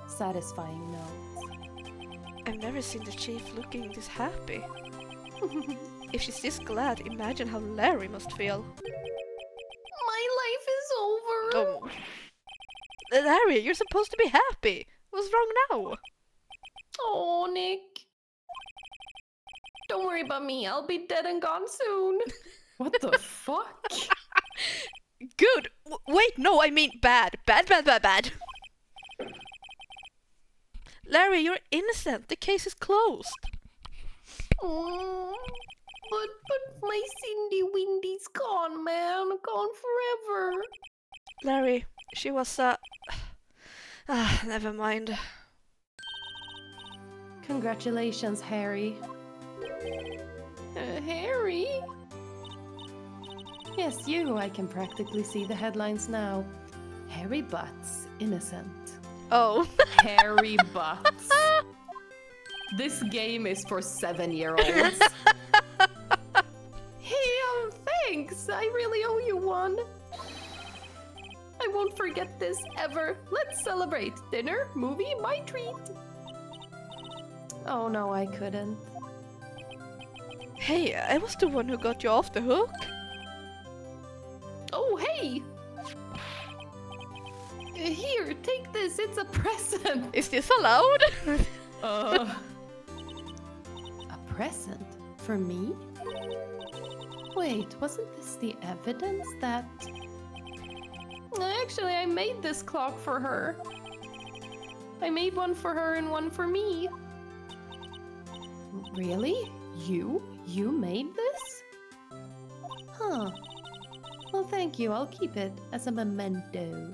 satisfying note. I've never seen the Chief looking this happy. If she's this glad, imagine how Larry must feel. My life is over! Oh. Larry, you're supposed to be happy. What's wrong now? Oh, Nick. Don't worry about me, I'll be dead and gone soon. What the fuck? Good. Wait, no, I mean bad. Bad, bad, bad, bad. Larry, you're innocent. The case is closed. Oh, but my Cindy Windy's gone, man. Gone forever. Larry, she was never mind. Congratulations, Harry. Harry? Yes, you. I can practically see the headlines now. Harry Butts, innocent. Oh. Harry Butts. This game is for 7-year-olds. Hey, thanks. I really owe you one. I won't forget this ever. Let's celebrate. Dinner, movie, my treat. Oh no, I couldn't. Hey, I was the one who got you off the hook. Oh, hey! Here, take this. It's a present. Is this allowed? Uh, A present? For me? Wait, wasn't this the evidence that... Actually, I made this clock for her. I made one for her and one for me. Really? You? You made this? Huh. Well, thank you. I'll keep it as a memento.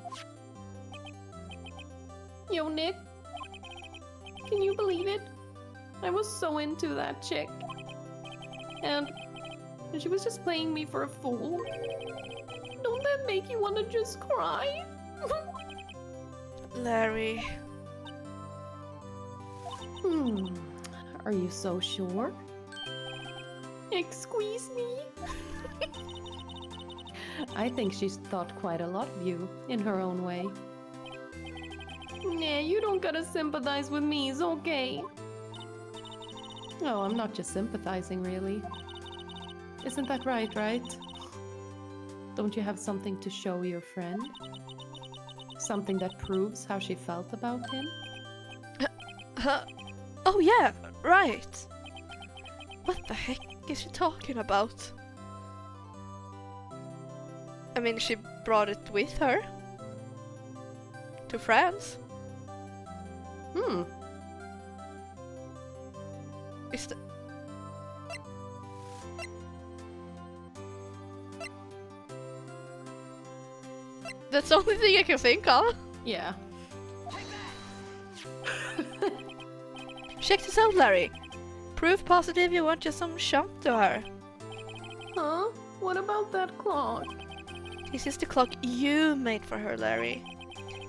Yo, Nick. Can you believe it? I was so into that chick. And she was just playing me for a fool. Don't that make you want to just cry? Larry. Are you so sure? Squeeze me? I think she's thought quite a lot of you in her own way. Nah, you don't gotta sympathize with me, it's okay. Oh, I'm not just sympathizing, really. Isn't that right? Don't you have something to show your friend? Something that proves how she felt about him? Oh yeah, right. What the heck is she talking about? I mean, she brought it with her. To France. Is the... That's the only thing I can think of. Yeah. Check this out, Larry. Proof positive you want just some shot to her. Huh? What about that clock? This is the clock you made for her, Larry.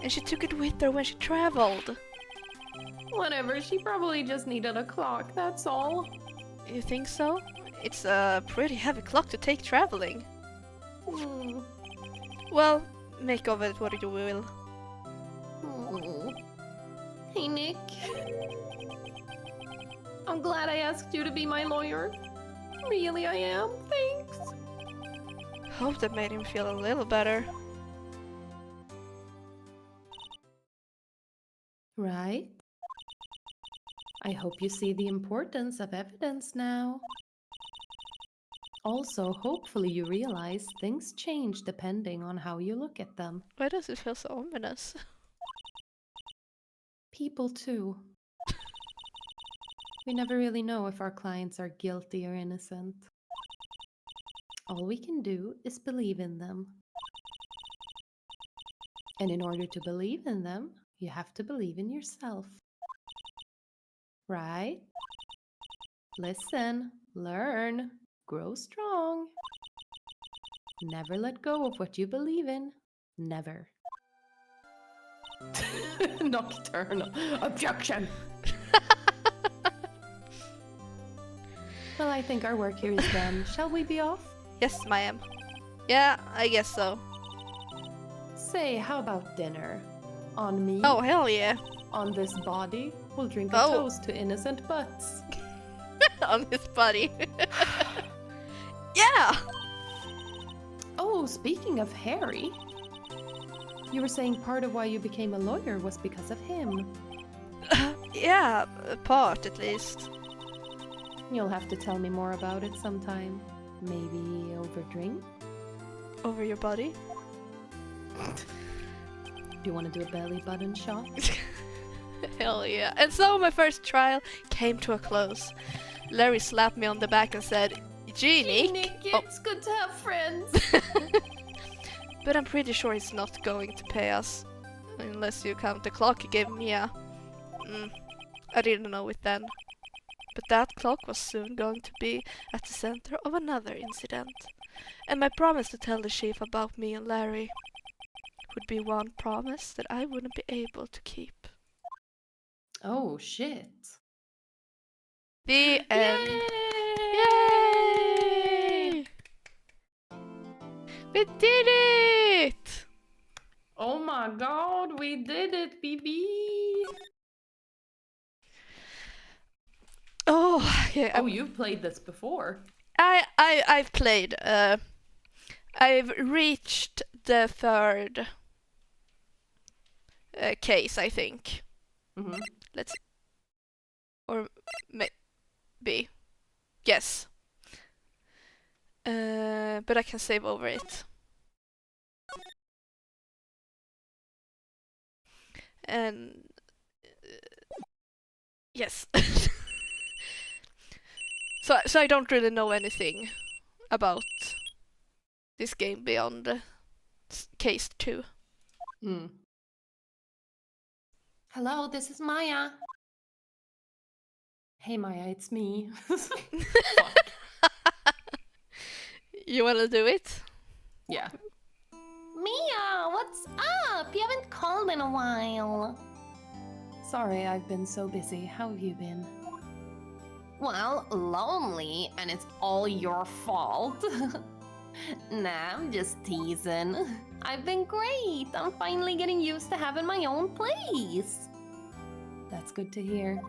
And she took it with her when she traveled. Whatever, she probably just needed a clock, that's all. You think so? It's a pretty heavy clock to take traveling. Well, make of it what you will. Hey, Nick. I'm glad I asked you to be my lawyer. Really, I am. Thanks. Hope that made him feel a little better. Right? I hope you see the importance of evidence now. Also, hopefully you realize things change depending on how you look at them. Why does it feel so ominous? People too. We never really know if our clients are guilty or innocent. All we can do is believe in them. And in order to believe in them, you have to believe in yourself. Right? Listen, learn, Grow strong. Never let go of what you believe in. Never. Nocturnal. Objection! Well, I think our work here is done. Shall we be off? Yes, ma'am. Yeah, I guess so. Say, how about dinner? On me? Oh, hell yeah. On this body? We'll drink a Oh. toast to innocent butts. On his body. Yeah! Oh, speaking of Harry. You were saying part of why you became a lawyer was because of him. Yeah, a part at least. You'll have to tell me more about it sometime. Maybe over drink? Over your body? Do you want to do a belly button shot? Hell yeah. And so my first trial came to a close. Larry slapped me on the back and said, "Gee, Nick." Oh. It's good to have friends. But I'm pretty sure he's not going to pay us. Unless you count the clock he gave me a... I didn't know it then. But that clock was soon going to be at the center of another incident. And my promise to tell the chief about me and Larry would be one promise that I wouldn't be able to keep. Oh, shit. The end. Yay! We did it! Oh my god, we did it, BB! Oh, yeah. Oh, you've played this before. I've played. I've reached the third case, I think. Mm-hmm. Let's, or maybe, yes. But I can save over it. And yes. So I don't really know anything about this game beyond case 2. Mm. Hello, this is Maya. Hey Maya, it's me. You wanna do it? Yeah. Mia, what's up? You haven't called in a while. Sorry, I've been so busy. How have you been? Well, lonely, and it's all your fault. Nah, I'm just teasing. I've been great. I'm finally getting used to having my own place. That's good to hear.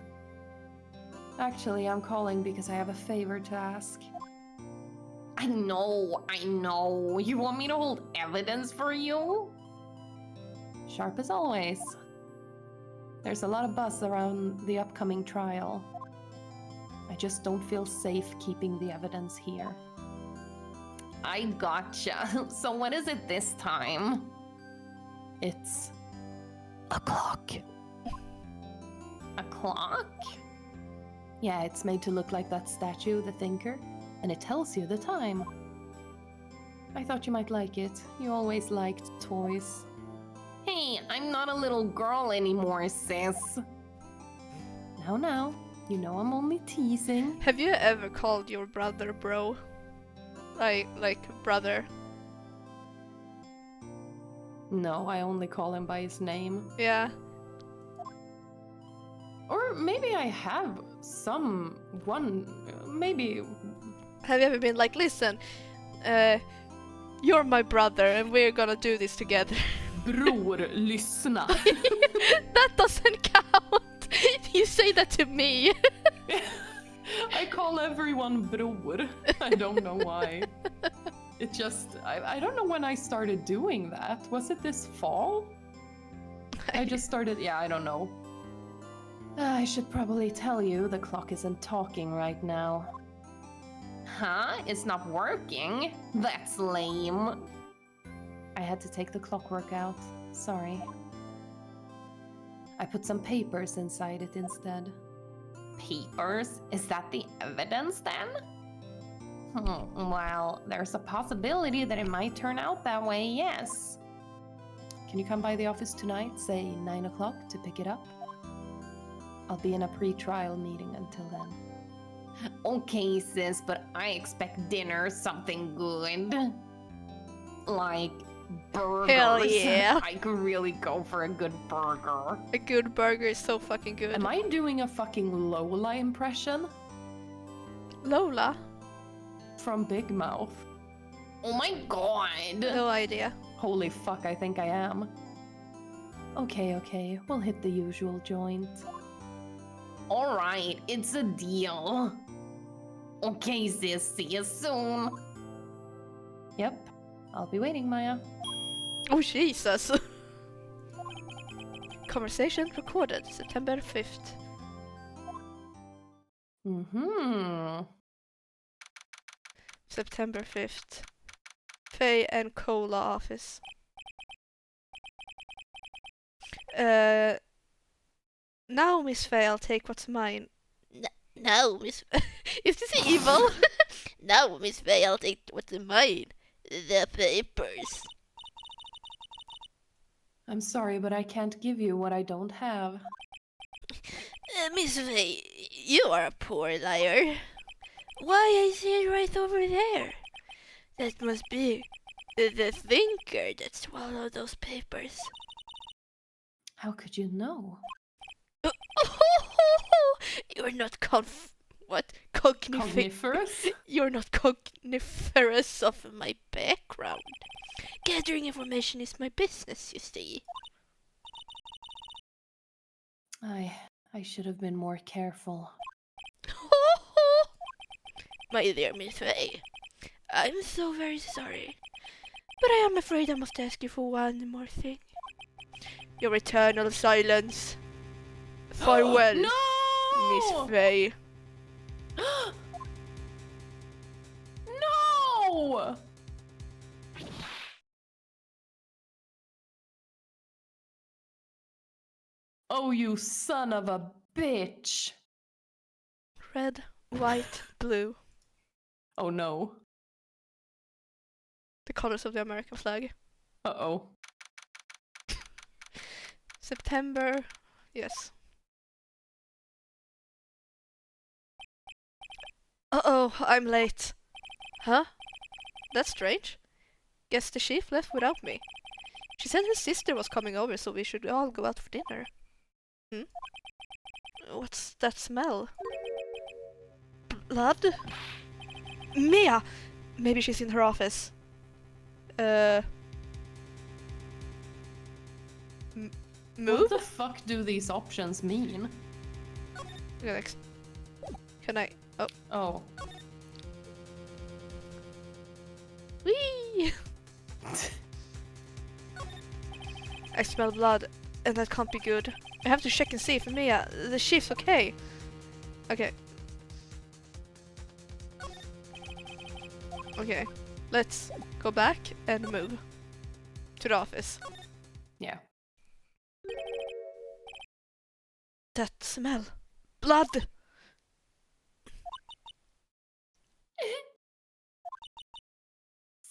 Actually, I'm calling because I have a favor to ask. I know. You want me to hold evidence for you? Sharp as always. There's a lot of buzz around the upcoming trial. I just don't feel safe keeping the evidence here. I gotcha. So what is it this time? It's a clock. A clock? Yeah, it's made to look like that statue, the Thinker, and it tells you the time. I thought you might like it. You always liked toys. Hey, I'm not a little girl anymore, sis. Now, you know I'm only teasing. Have you ever called your brother bro? Like brother? No, I only call him by his name. Yeah. Or maybe I have maybe. Have you ever been like, listen, you're my brother and we're gonna do this together? Bror, lyssna. That doesn't count! You say that to me! I call everyone bror. I don't know why. It just, I don't know when I started doing that. Was it this fall? I just started, yeah, I don't know. I should probably tell you the clock isn't talking right now. Huh? It's not working? That's lame. I had to take the clockwork out. Sorry. I put some papers inside it instead. Papers? Is that the evidence then? Well, there's a possibility that it might turn out that way, yes. Can you come by the office tonight, say 9 o'clock, to pick it up? I'll be in a pre-trial meeting until then. Okay, sis, but I expect dinner something good. Like burgers. Hell yeah. I could really go for a good burger. A good burger is so fucking good. Am I doing a fucking Lola impression? Lola? From Big Mouth. Oh my god. No idea. Holy fuck, I think I am. Okay, we'll hit the usual joint. Alright, it's a deal. Okay, sis, see you soon. Yep, I'll be waiting, Maya. Oh Jesus. Conversation recorded September 5th. Mm-hmm. September 5th. Faye and Cola office. Now, Miss Faye, I'll take what's mine. No, Miss. Is this evil? No, Miss Faye, I'll take what's mine. The papers. I'm sorry, but I can't give you what I don't have. Miss Faye, you are a poor liar. Why, I see it right over there. That must be the thinker that swallowed those papers. How could you know? You're not what? Cogniferous? You're not cogniferous of my background. Gathering information is my business, you see. I should have been more careful. My dear Miss Faye, I'm so very sorry. But I am afraid I must ask you for one more thing. Your eternal silence. Farewell, No! Miss Faye. No! Oh, you son of a bitch! Red, white, blue. Oh no. The colors of the American flag. Uh-oh. September, yes. Uh-oh, I'm late. Huh? That's strange. Guess the chief left without me. She said her sister was coming over, so we should all go out for dinner. Hmm? What's that smell? Blood? Mia! Maybe she's in her office. Move? What the fuck do these options mean? Can I? Oh. Oh. Whee! I smell blood, and that can't be good. I have to check and see if Mia, the chief's okay. Okay. Okay, let's go back and move to the office. Yeah. That smell. Blood!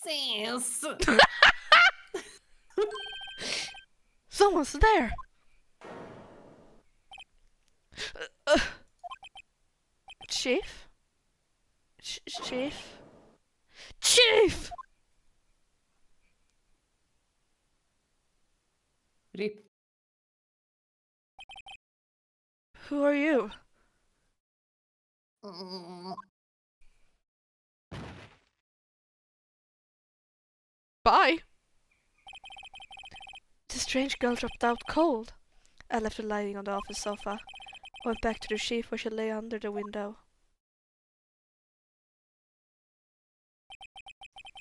Sis. Someone's there! Chief? Chief? Chief! Rip. Who are you? Bye! The strange girl dropped out cold. I left her lying on the office sofa. Went back to the chief where she lay under the window.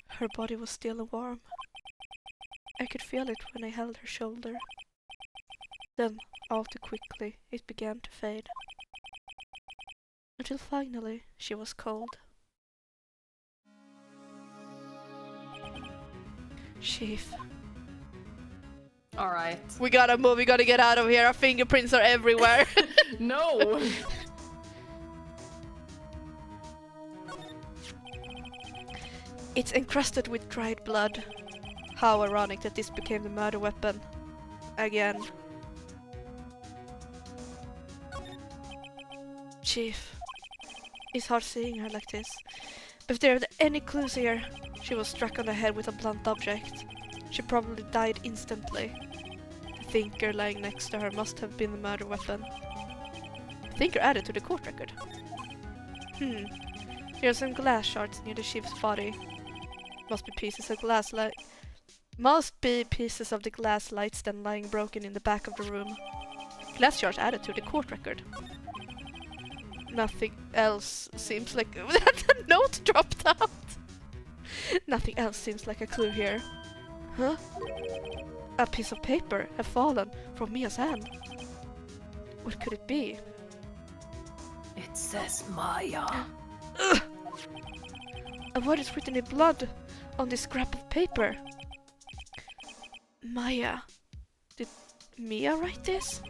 Her body was still warm. I could feel it when I held her shoulder. Then, all too quickly, it began to fade. Until finally, she was cold. Chief. Alright. We gotta move, we gotta get out of here. Our fingerprints are everywhere. No! It's encrusted with dried blood. How ironic that this became the murder weapon. Again. Chief, It's hard seeing her like this. But if there are any clues here, she was struck on the head with a blunt object. She probably died instantly. The thinker lying next to her must have been the murder weapon. The thinker added to the court record. Here are some glass shards near the chief's body. Must be pieces of the glass light stand lying broken in the back of the room. Glass shards added to the court record. Nothing else seems like... The note dropped out! Nothing else seems like a clue here. Huh? A piece of paper had fallen from Mia's hand. What could it be? It says Maya. Ugh. And what is written in blood on this scrap of paper? Maya. Did Mia write this?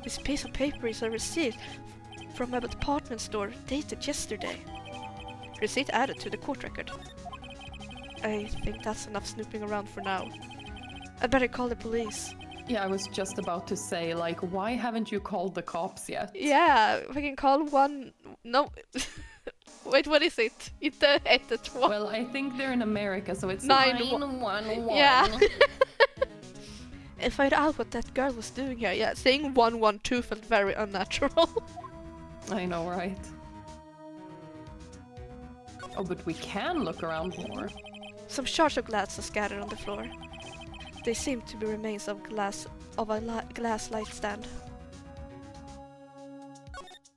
This piece of paper is a receipt from a department store dated yesterday. Receipt added to the court record. I think that's enough snooping around for now. I'd better call the police. Yeah, I was just about to say, like, why haven't you called the cops yet? Yeah, we can call one... No. Wait, what is it? Inte 112. Well, I think they're in America, so it's 911. Yeah. And find out what that girl was doing here. Yeah, saying 112 felt very unnatural. I know, right? Oh, but we can look around more. Some shards of glass are scattered on the floor. They seem to be remains of glass glass light stand.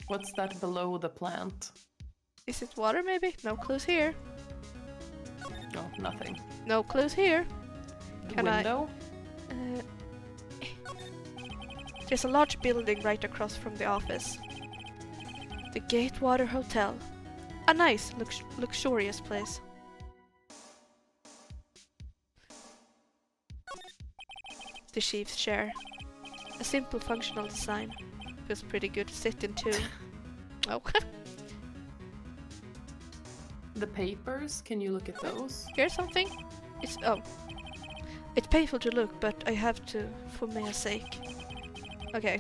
What's that below the plant? Is it water maybe? No clues here. No, nothing. No clues here. The Can window? There's a large building right across from the office. The Gatewater Hotel. A nice, luxurious place. The chief's chair. A simple functional design. Feels pretty good to sit in too. Oh. The papers? Can you look at those? Here's something. It's It's painful to look, but I have to for Mia's sake. Okay.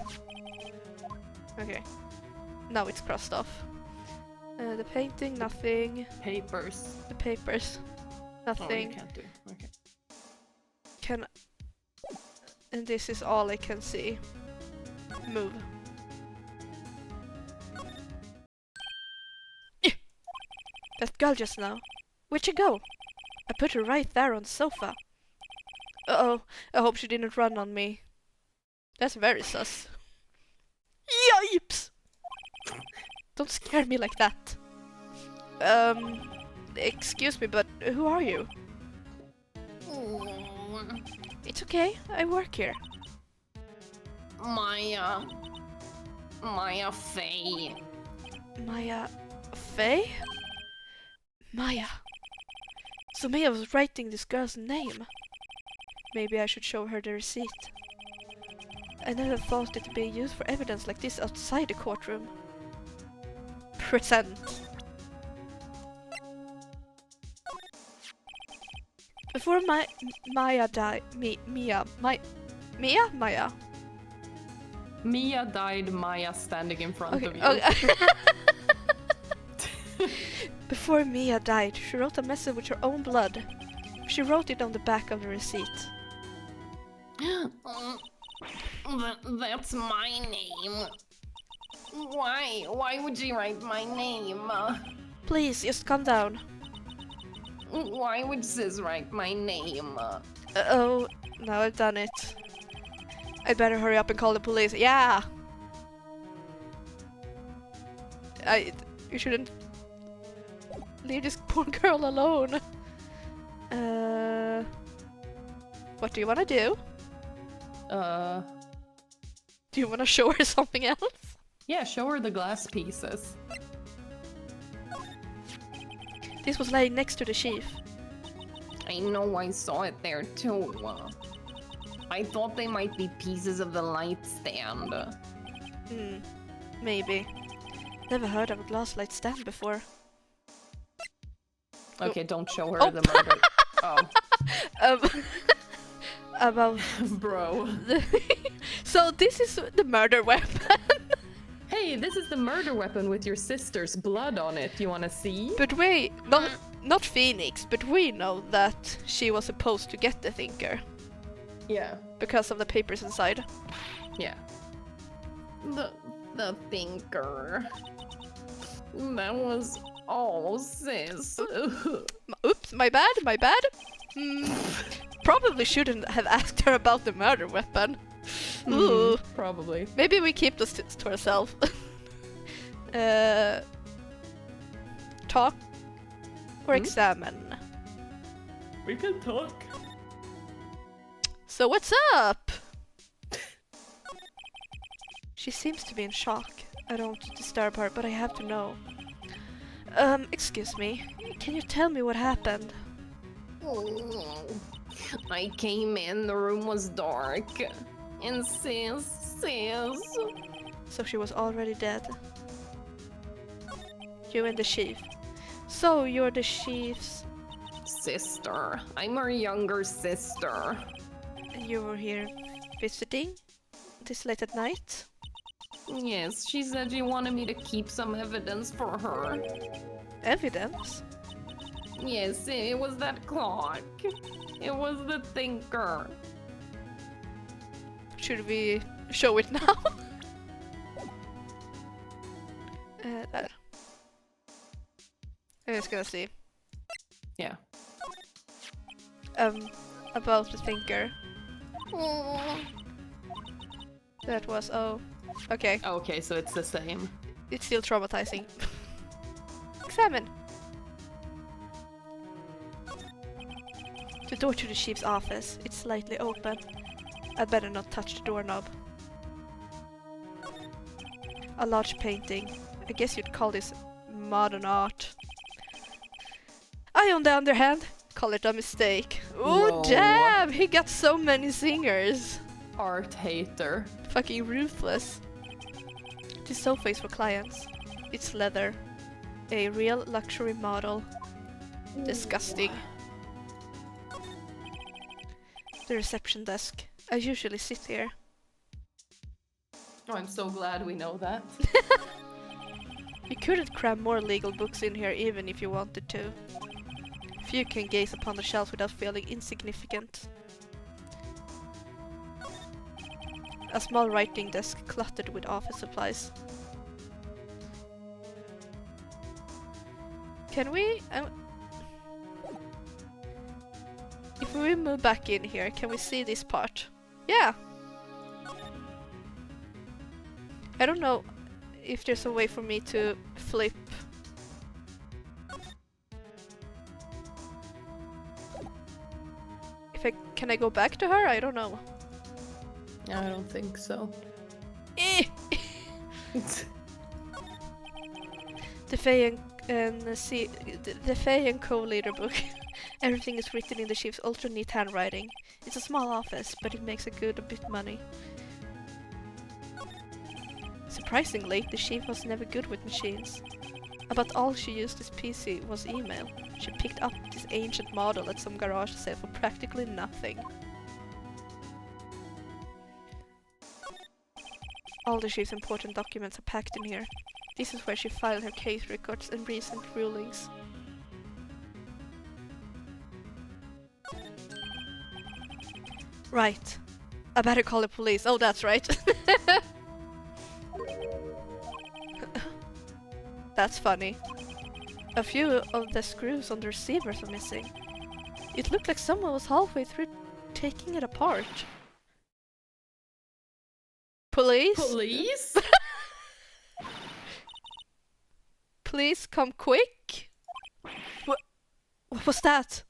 Okay. Now it's crossed off. The painting, nothing. Papers. The papers, Oh, nothing. you can't do. Okay. And this is all I can see. Move. That girl just now. Where'd she go? I put her right there on the sofa. Uh-oh, I hope she didn't run on me. That's very sus. Yipes! Don't scare me like that. Excuse me, but who are you? It's okay, I work here. Maya. Maya Faye. Maya... Faye? Maya. So Maya was writing this girl's name. Maybe I should show her the receipt. I never thought it would be used for evidence like this outside the courtroom. Present. Before Maya died, Mia. Mia died, Maya standing in front of you. Okay. Before Mia died, she wrote a message with her own blood. She wrote it on the back of the receipt. That's my name. Why? Why would she write my name? Please, just calm down. Why would Sis write my name? Oh, now I've done it. I'd better hurry up and call the police. Yeah! You shouldn't leave this poor girl alone. What do you want to do? Do you want to show her something else? Yeah, show her the glass pieces. This was laying next to the chief. I know I saw it there too. I thought they might be pieces of the light stand. Maybe. Never heard of a glass light stand before. Okay, don't show her Oh. the murder. Oh, About bro. So this is the murder weapon. Hey, hey, this is the murder weapon with your sister's blood on it. You wanna see? But wait, not Phoenix, but we know that she was supposed to get the thinker Yeah. because of the papers inside. Yeah. The thinker. That was all, sis. Oops, my bad. Probably shouldn't have asked her about the murder weapon. Ooh. Probably. Maybe we keep this to ourselves. Talk or examine? We can talk. So what's up? She seems to be in shock. I don't want to disturb her, but I have to know. Excuse me. Can you tell me what happened? I came in, the room was dark. And sis. So she was already dead. You and the chief. So you're the chief's... Sister. I'm her younger sister. And you were here visiting? This late at night? Yes, she said she wanted me to keep some evidence for her. Evidence? Yes, it was that clock. It was the thinker. Should we show it now? There. I'm just gonna see. Yeah. About the thinker. That was, oh, okay. Okay, so it's the same. It's still traumatizing. Examine. The door to the chief's office. It's slightly open. I'd better not touch the doorknob. A large painting. I guess you'd call this modern art. I, on the other hand, call it a mistake. Oh, Whoa. damn! He got so many zingers. Art hater. Fucking ruthless. This sofa is for clients. It's leather. A real luxury model. Disgusting. The reception desk. I usually sit here. Oh, I'm so glad we know that. You couldn't cram more legal books in here even if you wanted to. Few can gaze upon the shelf without feeling insignificant. A small writing desk cluttered with office supplies. Can we... if we move back in here, can we see this part? Yeah! I don't know if there's a way for me to flip. Can I go back to her? I don't know. I don't think so. The Faye and Co-leader book. Everything is written in the chief's ultra neat handwriting. It's a small office, but it makes a bit money. Surprisingly, the chief was never good with machines. About all she used this PC was email. She picked up this ancient model at some garage sale for practically nothing. All the chief's important documents are packed in here. This is where she filed her case records and recent rulings. Right. I better call the police. Oh, that's right. That's funny. A few of the screws on the receivers are missing. It looked like someone was halfway through taking it apart. Police? Police? Please come quick. What was that?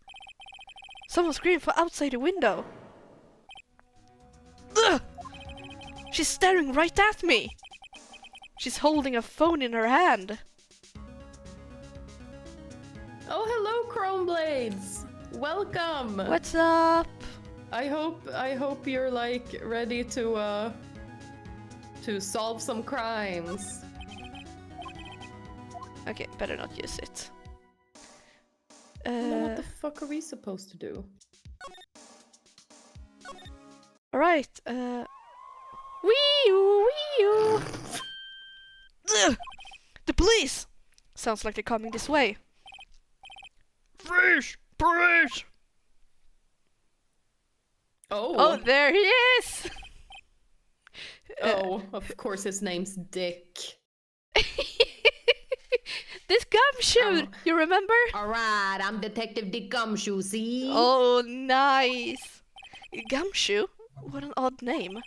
Someone screamed from outside the window. Ugh! She's staring right at me. She's holding a phone in her hand. Oh, hello, Chrome Blades. Welcome. What's up? I hope you're like ready to solve some crimes. Okay, better not use it. Then what the fuck are we supposed to do? Alright, wee-oo, wee-oo. Ugh! The police! Sounds like they're coming this way. Freeze! Police! Oh, there he is! Oh, of course his name's Dick. This gumshoe, you remember? Alright, I'm Detective Dick Gumshoe, see? Oh, nice. Gumshoe? What an odd name.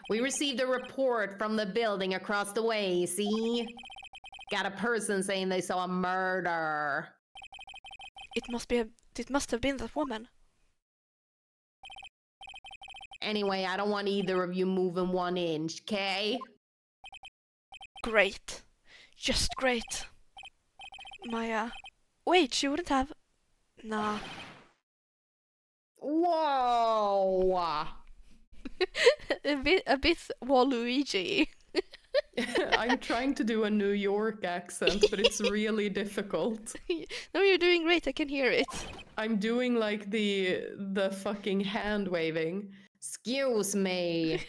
We received a report from the building across the way, see? Got a person saying they saw a murder. It must have been that woman. Anyway, I don't want either of you moving 1 inch, okay? Great. Just great. Maya. Wait, she wouldn't have... Nah. Whoa! a bit Waluigi. I'm trying to do a New York accent, but it's really difficult. No, you're doing great, I can hear it. I'm doing like the fucking hand waving. Excuse me.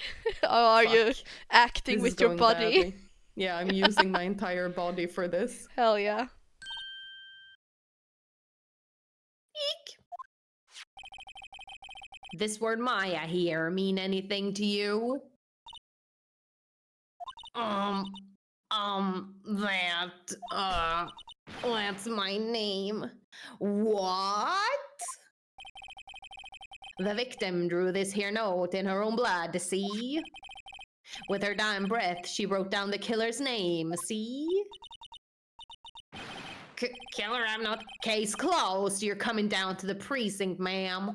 Oh, are you Fuck. acting This is with your going body? badly. Yeah, I'm using my entire body for this. Hell yeah. This word Maya here mean anything to you? That's my name. What? The victim drew this here note in her own blood, see? With her dying breath, she wrote down the killer's name, see? Killer, I'm not. Case closed. You're coming down to the precinct, ma'am.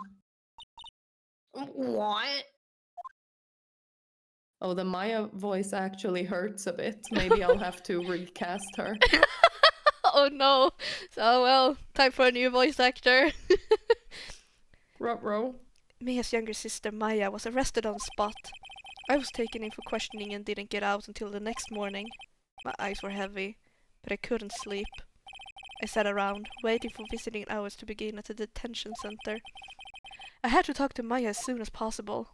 What? Oh, the Maya voice actually hurts a bit. Maybe I'll have to recast her. Oh no. So well, time for a new voice actor. Ruh-roh. Mia's younger sister Maya was arrested on the spot. I was taken in for questioning and didn't get out until the next morning. My eyes were heavy, but I couldn't sleep. I sat around, waiting for visiting hours to begin at the detention center. I had to talk to Maya as soon as possible.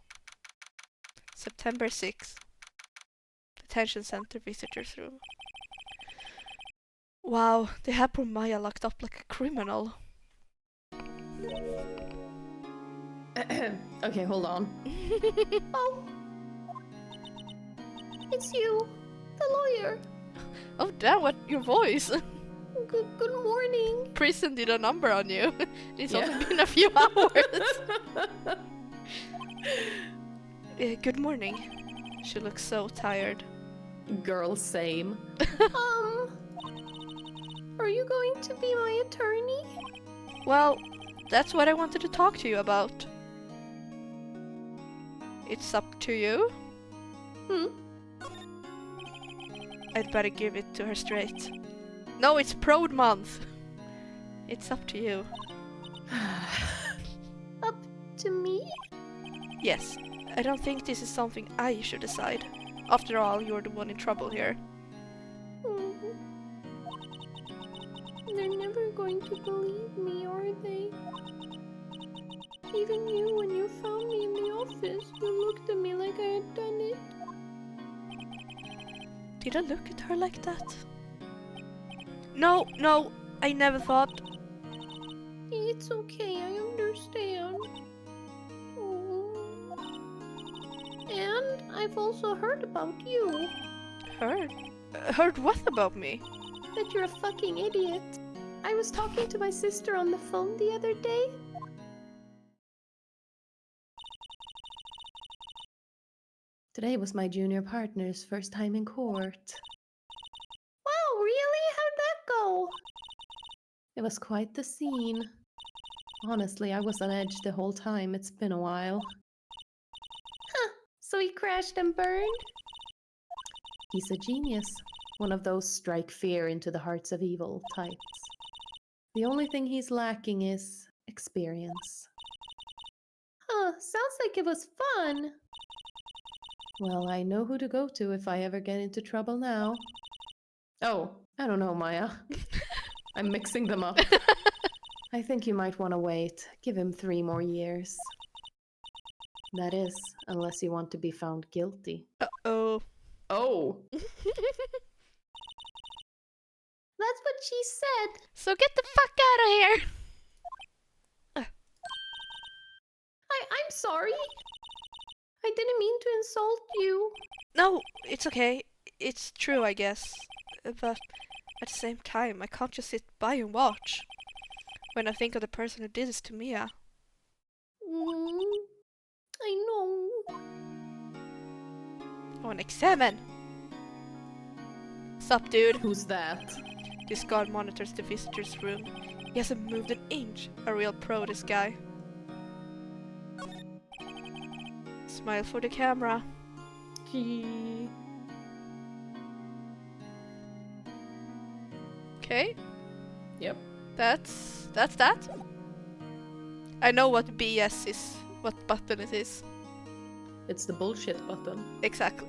September 6th. Detention center visitors room. Wow, they had poor Maya locked up like a criminal. Okay, hold on. Oh. It's you, the lawyer. Oh damn, what your voice? Good morning. Prison did a number on you. It's Yeah. only been a few hours. Good morning. She looks so tired. Girl, same. Are you going to be my attorney? Well, that's what I wanted to talk to you about. It's up to you. I'd better give it to her straight. No, it's Prode month. It's up to you. Up to me? Yes, I don't think this is something I should decide. After all, you're the one in trouble here. They're never going to believe me, are they? Even you, when you found me in the office, you looked at me like I had done it. Did I look at her like that? No, I never thought. It's okay, I understand. And I've also heard about you. Heard? Heard what about me? That you're a fucking idiot. I was talking to my sister on the phone the other day. Today was my junior partner's first time in court. Wow, really? How'd that go? It was quite the scene. Honestly, I was on edge the whole time. It's been a while. Huh, so he crashed and burned? He's a genius. One of those strike fear into the hearts of evil types. The only thing he's lacking is experience. Huh, sounds like it was fun. Well, I know who to go to if I ever get into trouble now. Oh, I don't know, Maya. I'm mixing them up. I think you might want to wait. Give him 3 more years. That is, unless you want to be found guilty. Uh-oh. Oh, That's what she said. So get the fuck out of here! I'm sorry. I didn't mean to insult you. No, it's okay. It's true, I guess. But at the same time, I can't just sit by and watch. When I think of the person who did this to Mia. I know. I want to examine. Sup, dude? Who's that? This guard monitors the visitor's room. He hasn't moved an inch. A real pro, this guy. Smile for the camera. Gee. Okay, Yep. that's that. I know what BS is, what button it is. It's the bullshit button. Exactly.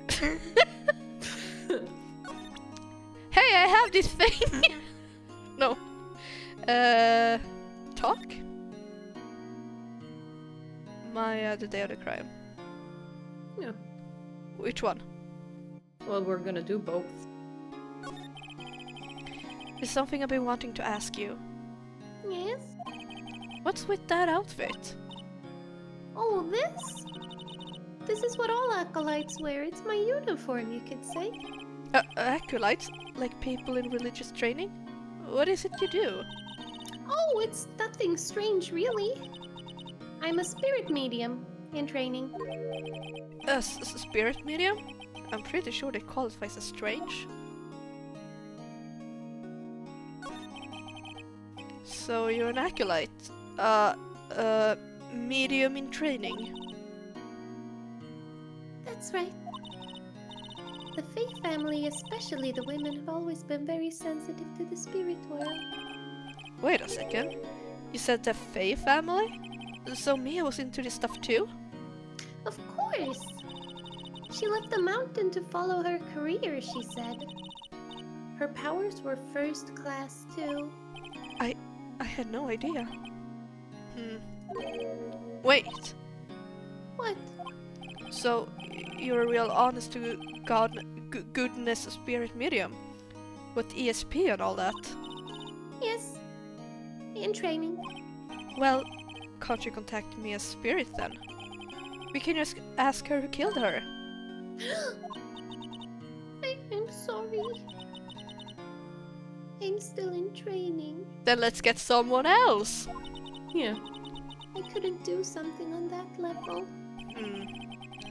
Hey, I have this thing! No. Talk? The day of the crime. Yeah. Which one? Well, we're gonna do both. There's something I've been wanting to ask you. Yes? What's with that outfit? Oh, this? This is what all acolytes wear. It's my uniform, you could say. Acolytes? Like people in religious training? What is it you do? Oh, it's nothing strange, really. I'm a spirit medium in training. A spirit medium? I'm pretty sure that qualifies as strange. So you're an acolyte? Medium in training? That's right. The Fae family, especially the women, have always been very sensitive to the spirit world. Wait a second. You said the Fae family? So Mia was into this stuff too? Of course! She left the mountain to follow her career, she said. Her powers were first class too. I had no idea. Wait. What? So you're a real honest to God goodness spirit medium? With ESP and all that? Yes. In training. Well, can't you contact Mia's spirit then? We can just ask her who killed her. I'm sorry. I'm still in training. Then let's get someone else! Yeah. I couldn't do something on that level.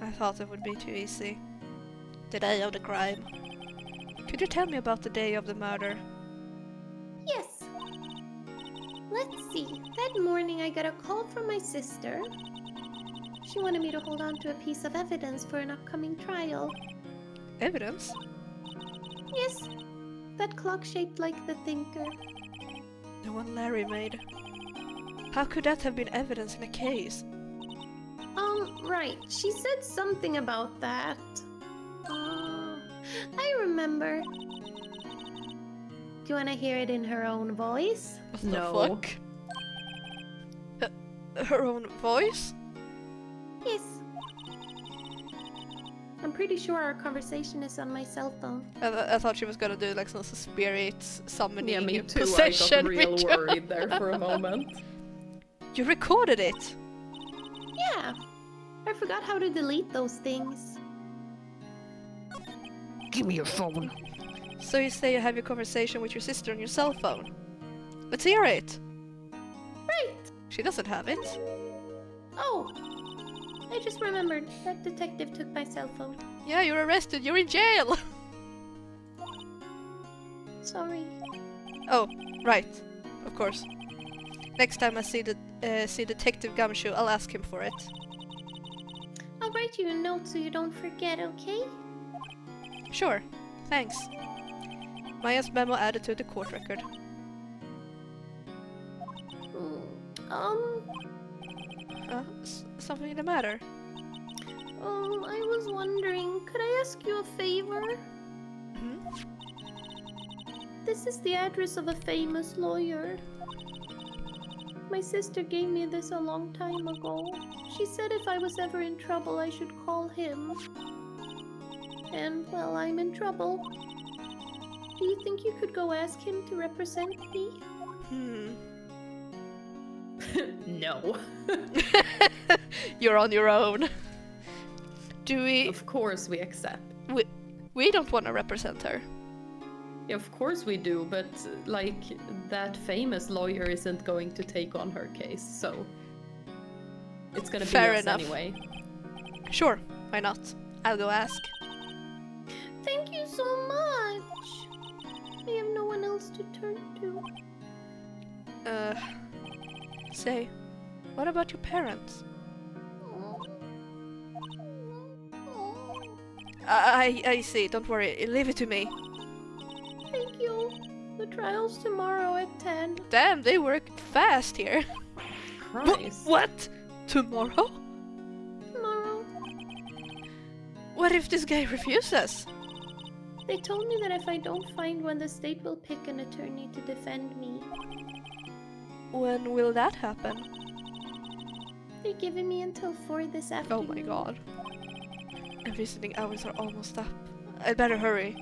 I thought it would be too easy. The day of the crime. Could you tell me about the day of the murder? Yes. Let's see. That morning I got a call from my sister. She wanted me to hold on to a piece of evidence for an upcoming trial. Evidence? Yes. That clock shaped like the thinker. The one Larry made. How could that have been evidence in a case? Right. She said something about that. I remember. Do you want to hear it in her own voice? What No. the fuck? Her own voice? Yes. I'm pretty sure our conversation is on my cell phone. I thought she was gonna do like some spirit summoning Yeah, me too. I possession got real ritual. worried there for a moment. You recorded it! Yeah. I forgot how to delete those things. Give me your phone. So you say you have your conversation with your sister on your cell phone? Let's hear it! Right. She doesn't have it. Oh. I just remembered that detective took my cell phone. Yeah, you're arrested, you're in jail! Sorry. Oh, right. Of course. Next time I see Detective Gumshoe, I'll ask him for it. I'll write you a note so you don't forget, okay? Sure. Thanks. Maya's memo added to the court record. Something the matter? I was wondering, could I ask you a favor? This is the address of a famous lawyer. My sister gave me this a long time ago. She said if I was ever in trouble, I should call him. And, well, I'm in trouble. Do you think you could go ask him to represent me? No. You're on your own. Do we... Of course we accept. We don't want to represent her. Yeah, of course we do, but like that famous lawyer isn't going to take on her case, so it's gonna be Fair us enough. anyway. Sure, why not? I'll go ask. Thank you so much. I have no one else to turn to. Say, what about your parents? I see, don't worry, leave it to me. Thank you. The trial's tomorrow at 10. Damn, they work fast here. Christ. What? Tomorrow? Tomorrow. What if this guy refuses? They told me that if I don't find one, the state will pick an attorney to defend me. When will that happen? They're giving me until 4 this Oh afternoon. my god. The visiting hours are almost up. I'd better hurry.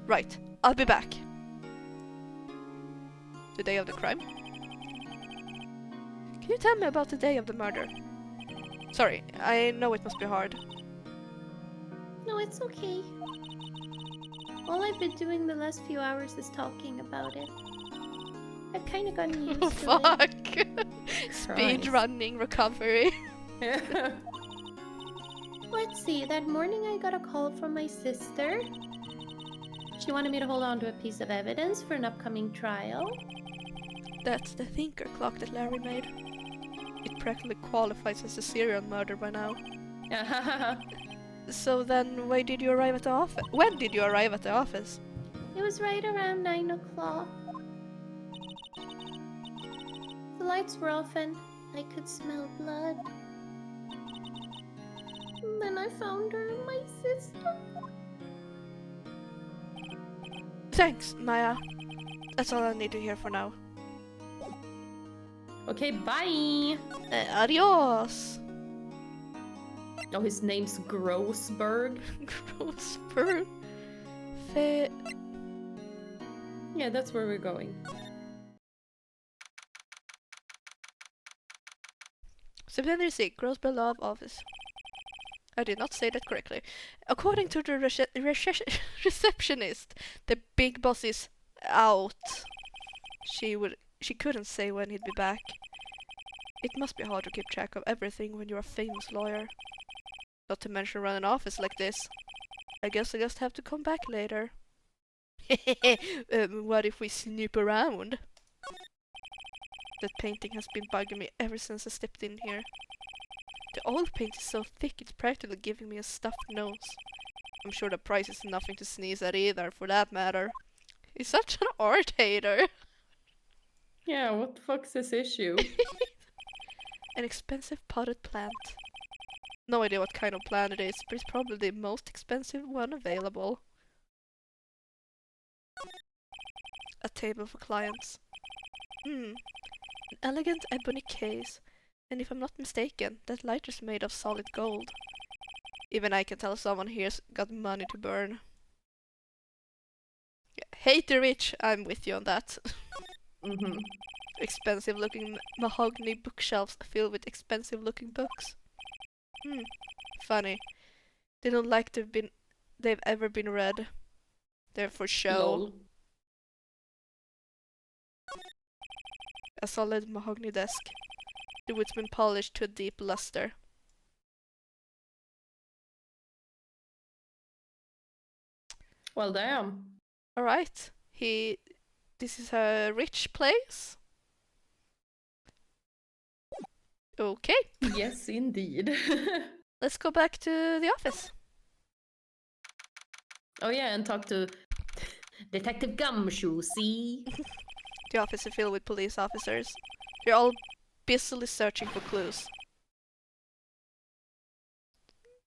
Right, I'll be back. The day of the crime? Can you tell me about the day of the murder? Sorry, I know it must be hard. No, it's okay. All I've been doing the last few hours is talking about it. I've kind of gotten used Oh to it. fuck! Speed running recovery. Let's see, that morning I got a call from my sister. She wanted me to hold on to a piece of evidence for an upcoming trial. That's the thinker clock that Larry made. It practically qualifies as a serial murder by now. So then, why did you arrive at the office? When did you arrive at the office? It was right around 9 o'clock. The lights were off and I could smell blood. And then I found her, my sister. Thanks, Maya. That's all I need to hear for now. Okay, bye! Adios! Oh, his name's Grossberg. Grossberg. Yeah, that's where we're going. September 6th, Grossberg Law Office. I did not say that correctly. According to the receptionist, the big boss is out. She couldn't say when he'd be back. It must be hard to keep track of everything when you're a famous lawyer. Not to mention run an office like this. I guess I just have to come back later. What if we snoop around? That painting has been bugging me ever since I stepped in here. The old paint is so thick it's practically giving me a stuffed nose. I'm sure the price is nothing to sneeze at either, for that matter. He's such an art hater. Yeah, what the fuck's this issue? An expensive potted plant. No idea what kind of plant it is, but it's probably the most expensive one available. A table for clients. An elegant ebony case. And if I'm not mistaken, that lighter's made of solid gold. Even I can tell someone here's got money to burn. Yeah, hate the rich, I'm with you on that. Expensive looking mahogany bookshelves filled with expensive looking books. Funny. They don't like they've ever been read. They're for show. Lol. A solid mahogany desk. The wood's been polished to a deep luster. Well, damn. Alright. This is a rich place? Okay. Yes, indeed. Let's go back to the office. Oh yeah, and talk to Detective Gumshoe, see? The office is filled with police officers. They're all busily searching for clues.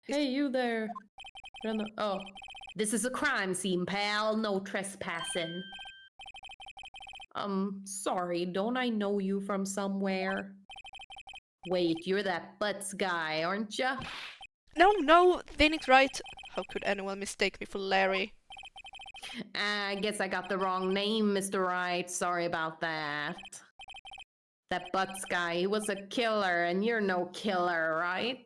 Hey, you there. Oh. This is a crime scene, pal. No trespassing. Sorry, don't I know you from somewhere? Wait, you're that Butts guy, aren't ya? No, Phoenix Wright. How could anyone mistake me for Larry? I guess I got the wrong name, Mr. Wright. Sorry about that. That Butts guy, he was a killer, and you're no killer, right?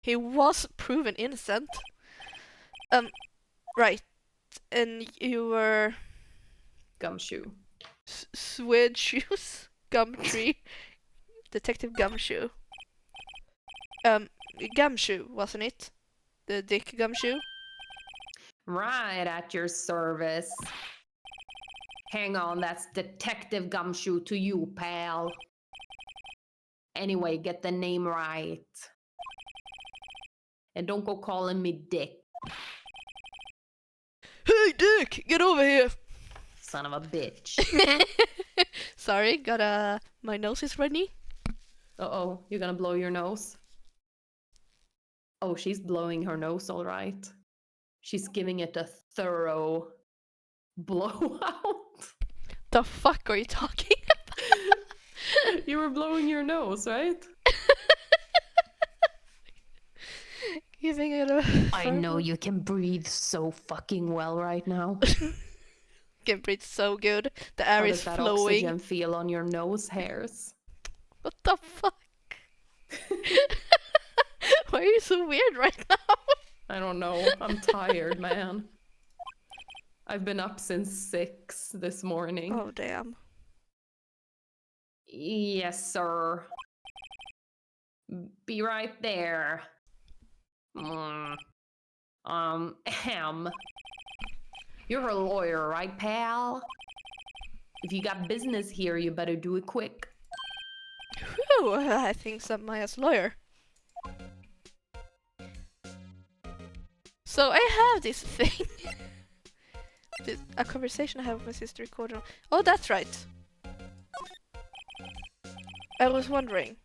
He was proven innocent. Right. And you were Gumshoe. Swede Shoes? Gumtree? Detective Gumshoe. Gumshoe, wasn't it? The Dick Gumshoe? Right at your service. Hang on, that's Detective Gumshoe to you, pal. Anyway, get the name right. And don't go calling me Dick, Hey Dick, get over here! son of a bitch. Sorry, my nose is runny. Uh-oh, you're gonna blow your nose? Oh, she's blowing her nose all right. She's giving it a thorough blowout. The fuck are you talking about? You were blowing your nose, right? Giving it a... I know you can breathe so fucking well right now. Can breathe so good. The air How is does that flowing. oxygen feel on your nose hairs? What the fuck? Why are you so weird right now? I don't know. I'm tired, man. I've been up since 6 this morning. Oh damn. Yes, sir. Be right there. Ahem. You're a lawyer, right, pal? If you got business here, you better do it quick. Whew, I think I'm Maya's lawyer. So I have this thing. A conversation I have with my sister recorded. Oh, that's right. I was wondering,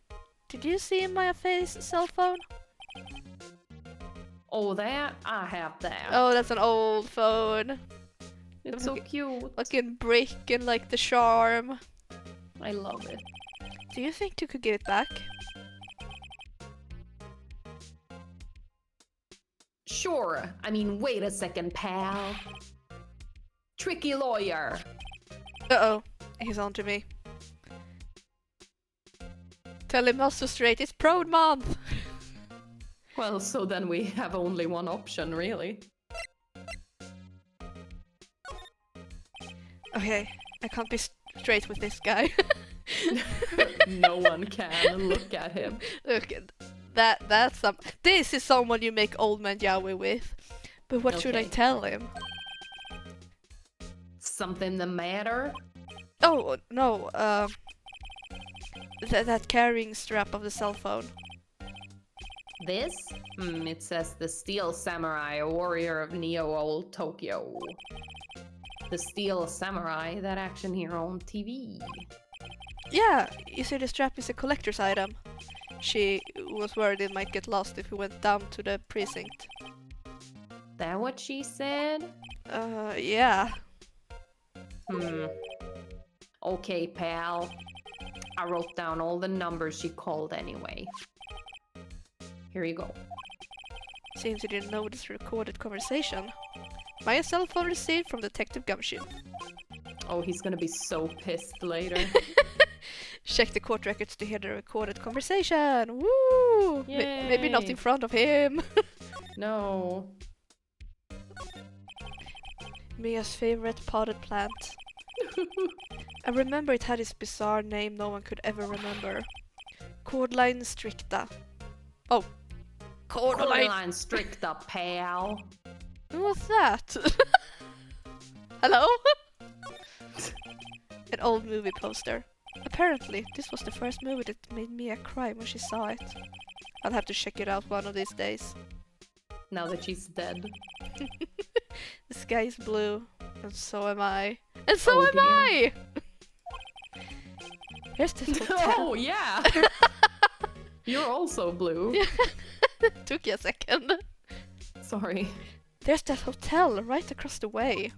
did you see Maya Faye's cell phone? Oh, that? I have that. Oh, that's an old phone. It's so cute. Fucking brick and like the charm. I love it. Do you think you could give it back? Sure. I mean, wait a second, pal. Tricky lawyer. Uh-oh, he's on to me. Tell him not so straight, it's Prode Month! Well, so then we have only one option, really. Okay, I can't be straight with this guy. No one can look at him. Look, that's some. This is someone you make old man Yahweh with. But what should I Okay. tell him? Something the matter? Oh no, that carrying strap of the cell phone. This? It says the Steel Samurai, a warrior of Neo-Old Tokyo. The Steel Samurai, that action hero on TV. Yeah, you see the strap is a collector's item. She was worried it might get lost if we went down to the precinct. That what she said? Yeah. Okay, pal. I wrote down all the numbers she called anyway. Here you go. Seems you didn't know this recorded conversation. My cell phone received from Detective Gumshoe. Oh, he's gonna be so pissed later. Check the court records to hear the recorded conversation. Woo! Maybe not in Yay. front of him. No. Mia's favorite potted plant. I remember it had this bizarre name no one could ever remember. Cordyline stricta. Oh. Cordyline. Cordyline stricta, pal. What's that? Hello? An old movie poster. Apparently, this was the first movie that made Mia cry when she saw it. I'll have to check it out one of these days. Now that she's dead. The sky is blue, and so am I. And so Oh, am dear. I! Here's this hotel. Oh, yeah! You're also blue. Took you a second. Sorry. There's that hotel right across the way.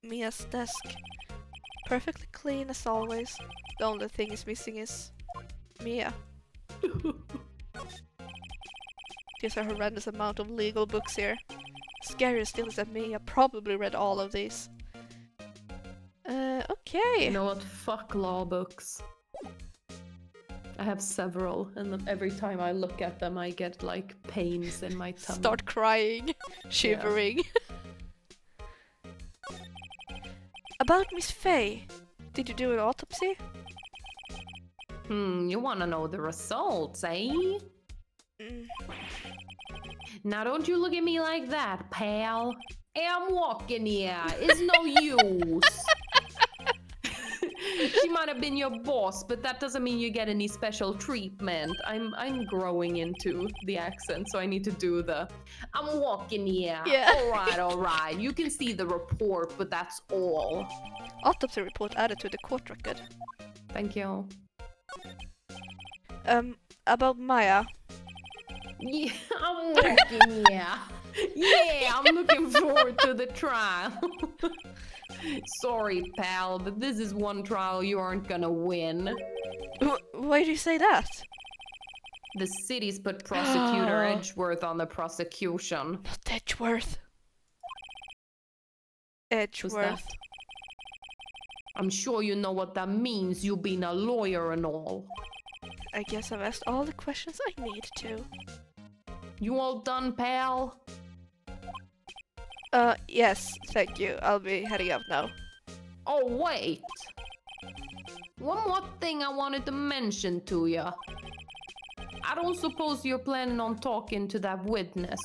Mia's desk. Perfectly clean as always. The only thing is missing is Mia. There's a horrendous amount of legal books here. Scarier still is that me. I probably read all of these. Okay. You know what? Fuck law books. I have several, and every time I look at them, I get like pains in my tummy. Start crying, shivering. About Miss Faye, did you do an autopsy? You wanna know the results, eh? Now don't you look at me like that, pal. I'm walking here. It's no use. She might have been your boss, but that doesn't mean you get any special treatment. I'm growing into the accent, so I need to do the I'm walking here. Yeah. All right. You can see the report, but that's all. Autopsy report added to the court record. Thank you. About Maya. Yeah, I'm walking here. Yeah, I'm looking forward to the trial. Sorry, pal, but this is one trial you aren't gonna win. Why do you say that? The city's put Prosecutor Edgeworth on the prosecution. Not Edgeworth. Who's Edgeworth. that? I'm sure you know what that means, you being a lawyer and all. I guess I've asked all the questions I need to. You all done, pal? Yes, thank you. I'll be heading out now. Oh, wait. One more thing I wanted to mention to you. I don't suppose you're planning on talking to that witness.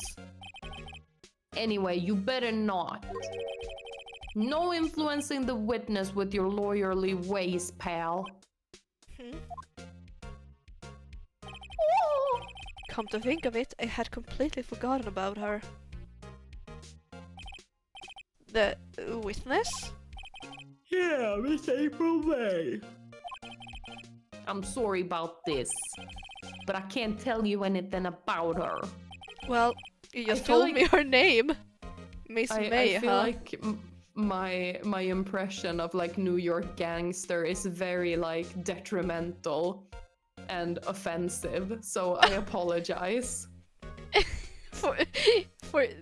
Anyway, you better not. No influencing the witness with your lawyerly ways, pal. Oh. Come to think of it, I had completely forgotten about her. The witness? Yeah, Miss April May. I'm sorry about this, but I can't tell you anything about her. Well, you just feel told me her name. Miss May, I feel huh? like my impression of like New York gangster is very like detrimental and offensive, so I apologize. for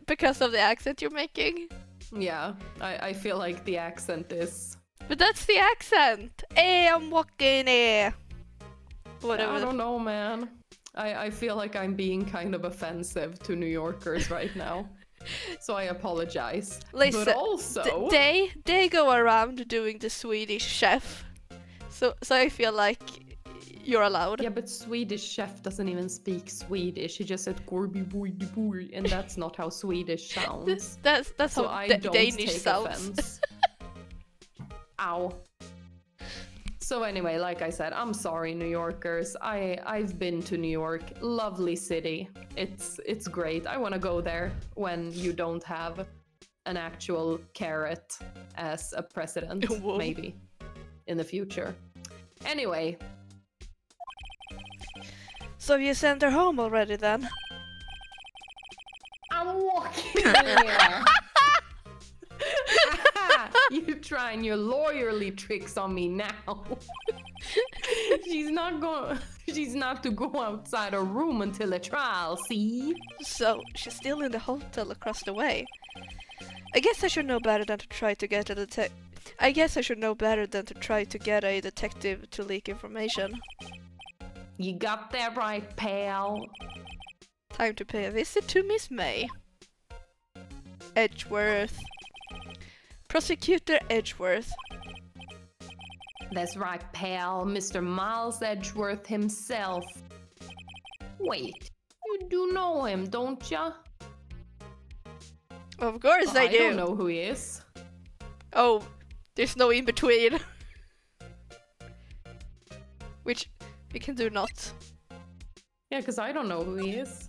because of the accent you're making? Yeah, I feel like the accent is... But that's the accent! I'm walking here! Whatever. I don't know, man. I feel like I'm being kind of offensive to New Yorkers right now. So I apologize. Listen, but also... they go around doing the Swedish chef. So I feel like you're allowed. Yeah, but Swedish chef doesn't even speak Swedish. He just said "Gorby boy de boy," and that's not how Swedish sounds. That's So how I don't Danish take sounds. offense. Ow. So anyway, like I said, I'm sorry, New Yorkers. I've been to New York. Lovely city. It's great. I want to go there when you don't have an actual carrot as a president, Whoa. maybe in the future. Anyway. So you sent her home already then? I'm walking here. You trying your lawyerly tricks on me now. She's not to go outside her room until the trial, see? So she's still in the hotel across the way. I guess I should know better than to try to get a detective to leak information. You got that right, pal. Time to pay a visit to Miss May. Edgeworth. Prosecutor Edgeworth. That's right, pal. Mr. Miles Edgeworth himself. Wait, you do know him, don't ya? Of course I do. don't know who he is. Oh, there's no in between. Which we can do not. Yeah, because I don't know who he is.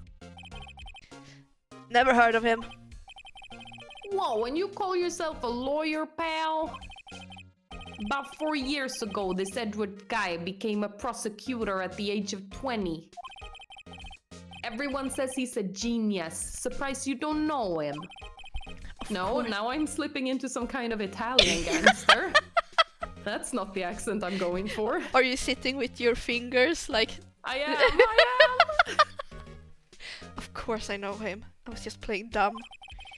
Never heard of him. Whoa, and you call yourself a lawyer, pal? About 4 years ago, this Edward guy became a prosecutor at the age of 20. Everyone says he's a genius. Surprised you don't know him. No, now I'm slipping into some kind of Italian gangster. That's not the accent I'm going for. Are you sitting with your fingers like... I am! Of course I know him. I was just playing dumb.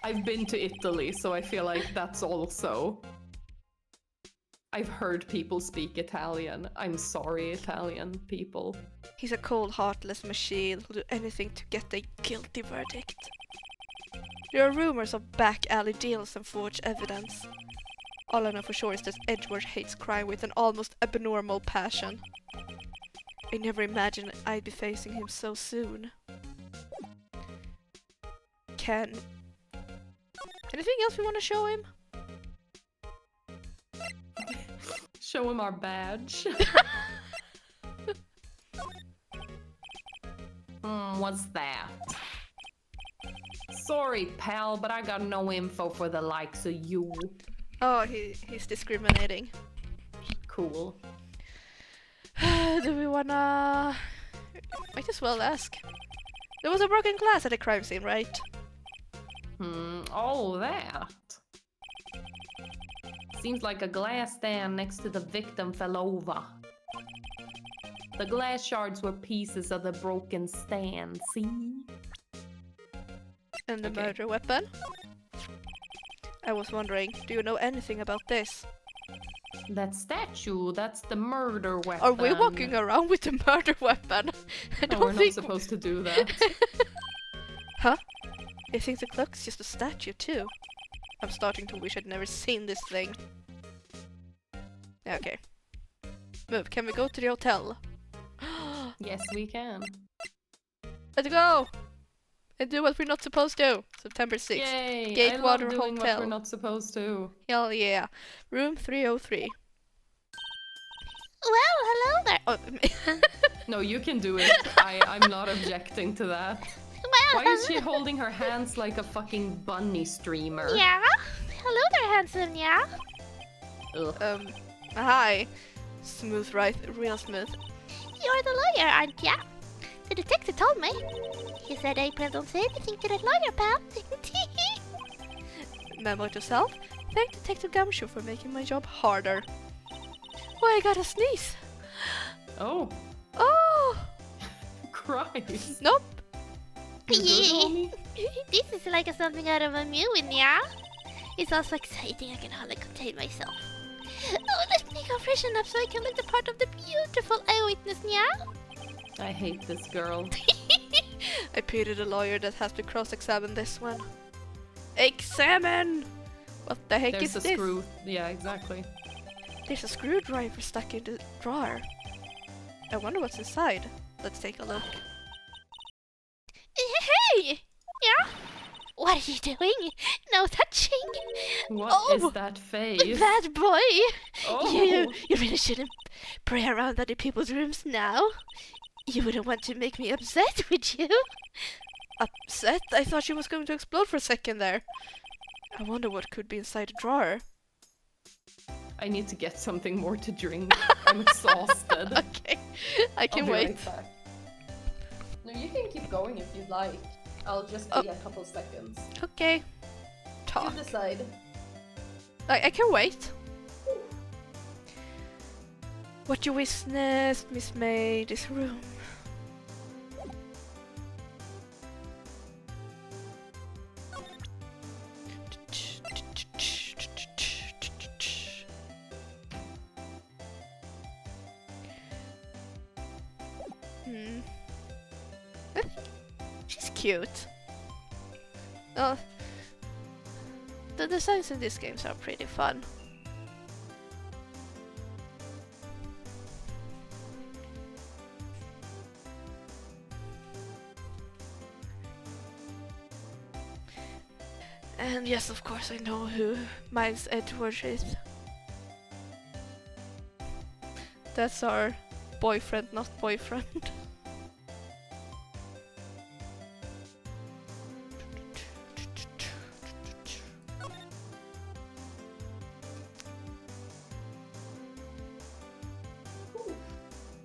I've been to Italy, so I feel like that's also... I've heard people speak Italian. I'm sorry, Italian people. He's a cold, heartless machine who'll do anything to get a guilty verdict. There are rumors of back alley deals and forged evidence. All I know for sure is that Edward hates crime with an almost abnormal passion. I never imagined I'd be facing him so soon. Anything else we want to show him? Show him our badge. What's that? Sorry, pal, but I got no info for the likes of you. Oh, he's discriminating. Cool. Do we wanna... Might as well ask. There was a broken glass at the crime scene, right? Oh, that. Seems like a glass stand next to the victim fell over. The glass shards were pieces of the broken stand, see? And the Okay. murder weapon? I was wondering, do you know anything about this? That statue, that's the murder weapon. Are we walking around with the murder weapon? I No, don't we're not think... supposed to do that. Huh? I think the clock's just a statue too. I'm starting to wish I'd never seen this thing. Okay. Move, can we go to the hotel? Yes, we can. Let's go! And do what we're not supposed to! September 6th. Yay! Gatewater I love doing what Hotel. we're not supposed to. Hell yeah. Room 303. Well, hello there! Oh, No, you can do it. I'm not objecting to that. well, Why is she holding her hands like a fucking bunny streamer? Yeah? Hello there, handsome, yeah? Ugh. Hi. Smooth, right? Real smooth. You're the lawyer, aren't ya? The detective told me. He said April don't say anything to that lawyer, pal. Memo to self. Thank Detective Gumshoe for making my job harder. Oh, I got a sneeze. Oh, Oh! Christ. Nope. You good, homie? This is like something out of a movie, yeah? It's also exciting, I can hardly contain myself. Oh, let me go freshen up so I can look the part of the beautiful eyewitness, yeah? I hate this girl. I pity the lawyer that has to cross-examine this one. Examine! What the heck There's is a this? screw. Yeah, exactly. There's a screwdriver stuck in the drawer. I wonder what's inside. Let's take a look. Hey! Yeah? What are you doing? No touching! What is Oh, that face? Bad boy! Oh. You really shouldn't pray around other people's rooms now. You wouldn't want to make me upset, would you? Upset? I thought she was going to explode for a second there. I wonder what could be inside the drawer. I need to get something more to drink. I'm exhausted. Okay, I can I'll be wait. right back. No, you can keep going if you'd like. I'll just Oh. be a couple seconds. Okay. Talk. You decide. I can wait. What you witnessed, Miss May, this room. She's cute. Oh, the designs in these games are pretty fun. And yes, of course, I know who Miles Edwards is. That's our boyfriend, not boyfriend.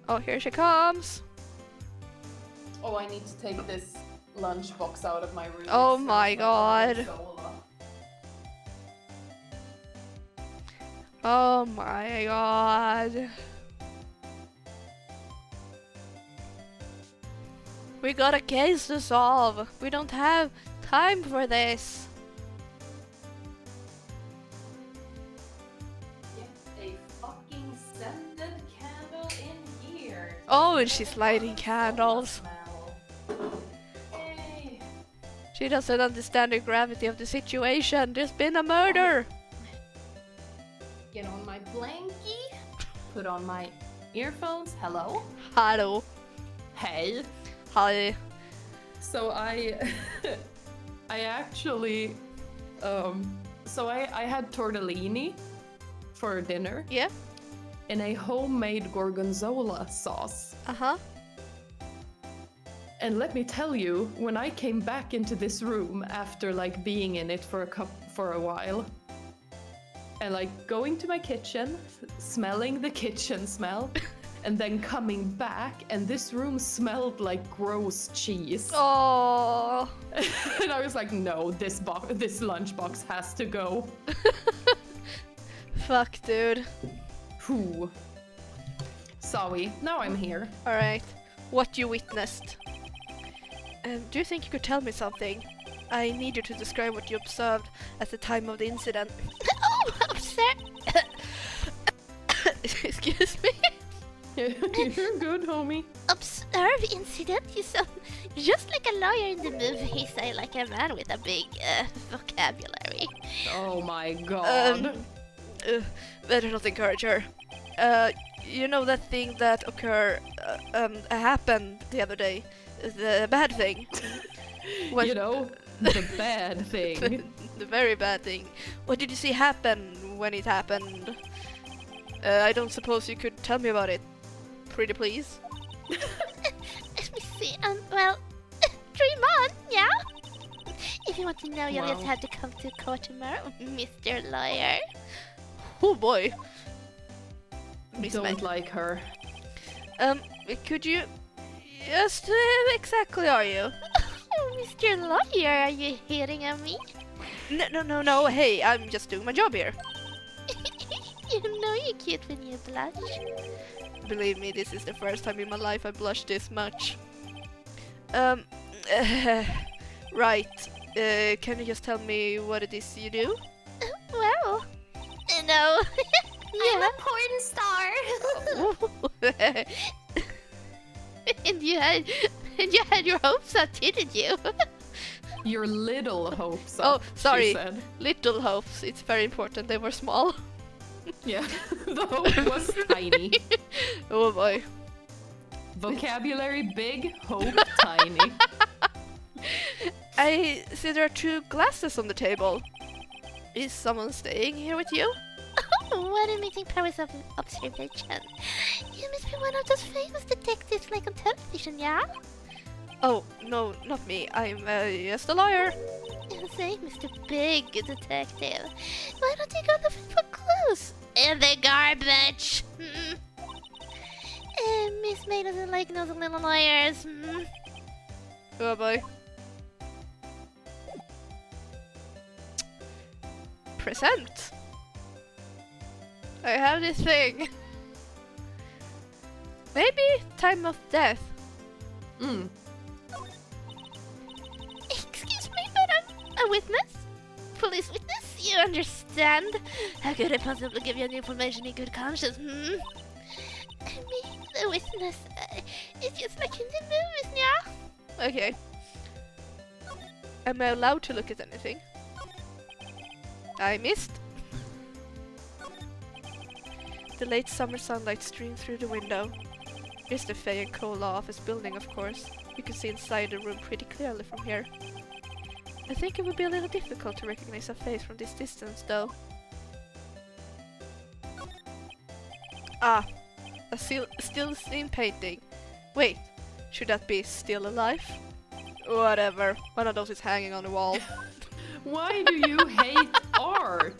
Oh, here she comes! Oh, I need to take this lunchbox out of my room. Oh It my smells like God. Coca-Cola. Oh my god. We got a case to solve. We don't have time for this. Get a fucking scented candle in here. Oh, and she's lighting candles. Hey. She doesn't understand the gravity of the situation. There's been a murder. Get on my blankie. Put on my earphones. Hello. Hello. Hey. Hi. So I actually I had tortellini for dinner Yeah? in a homemade gorgonzola sauce. Uh-huh. And let me tell you, when I came back into this room after like being in it for a while, and like going to my kitchen, smelling the kitchen smell, and then coming back, and this room smelled like gross cheese. Oh. And I was like, no, this lunchbox has to go. Fuck, dude. Whew. Sorry, now I'm here. Alright. What you witnessed. Do you think you could tell me something? I need you to describe what you observed at the time of the incident. Oh, observe. Excuse me? You're good, homie. Observe incident? You sound just like a lawyer in the movie. Say like a man with a big vocabulary. Oh my god. Better not encourage her. You know that thing that happened the other day? The bad thing. What- You know, the bad thing. the very bad thing. What did you see happen when it happened? I don't suppose you could tell me about it. Pretty please. Let me see. Well, dream on, yeah? If you want to know, you'll just Wow. have to come to court tomorrow, Mr. Lawyer. Oh boy. Miss May. Don't like her. Could you... Just exactly are you? Oh, Mr. Lawyer, are you hitting on me? No, hey, I'm just doing my job here. You know you're cute when you blush. Believe me, this is the first time in my life I blushed this much. Right. Can you just tell me what it is you do? Well, no. I'm Yeah, a porn star. and you had your hopes up, didn't you? Your little hopes Oh, up, sorry. she said. Little hopes. It's very important. They were small. Yeah, the hope was tiny. Oh boy. Vocabulary big, hope tiny. I see there are 2 glasses on the table. Is someone staying here with you? Oh, what amazing powers of observation. You must be one of those famous detectives like on television, yeah? Oh, no, not me. I'm just a lawyer. Say, Mr. Big Detective, why don't you go looking for clues? In the garbage! Miss May doesn't like those little lawyers. Oh boy. Present. I have this thing. Maybe time of death. Mm. Excuse me, but I'm a witness? Police witness? You understand? How could I possibly give you any information in good conscience, I mean, the witness, it's just like in the movies, yeah? Okay. Am I allowed to look at anything? I missed. The late summer sunlight streamed through the window. Here's the Fay and Cola office building, of course. You can see inside the room pretty clearly from here. I think it would be a little difficult to recognize a face from this distance, though. Ah, a still scene painting. Wait, should that be still alive? Whatever, one of those is hanging on the wall. Why do you hate art?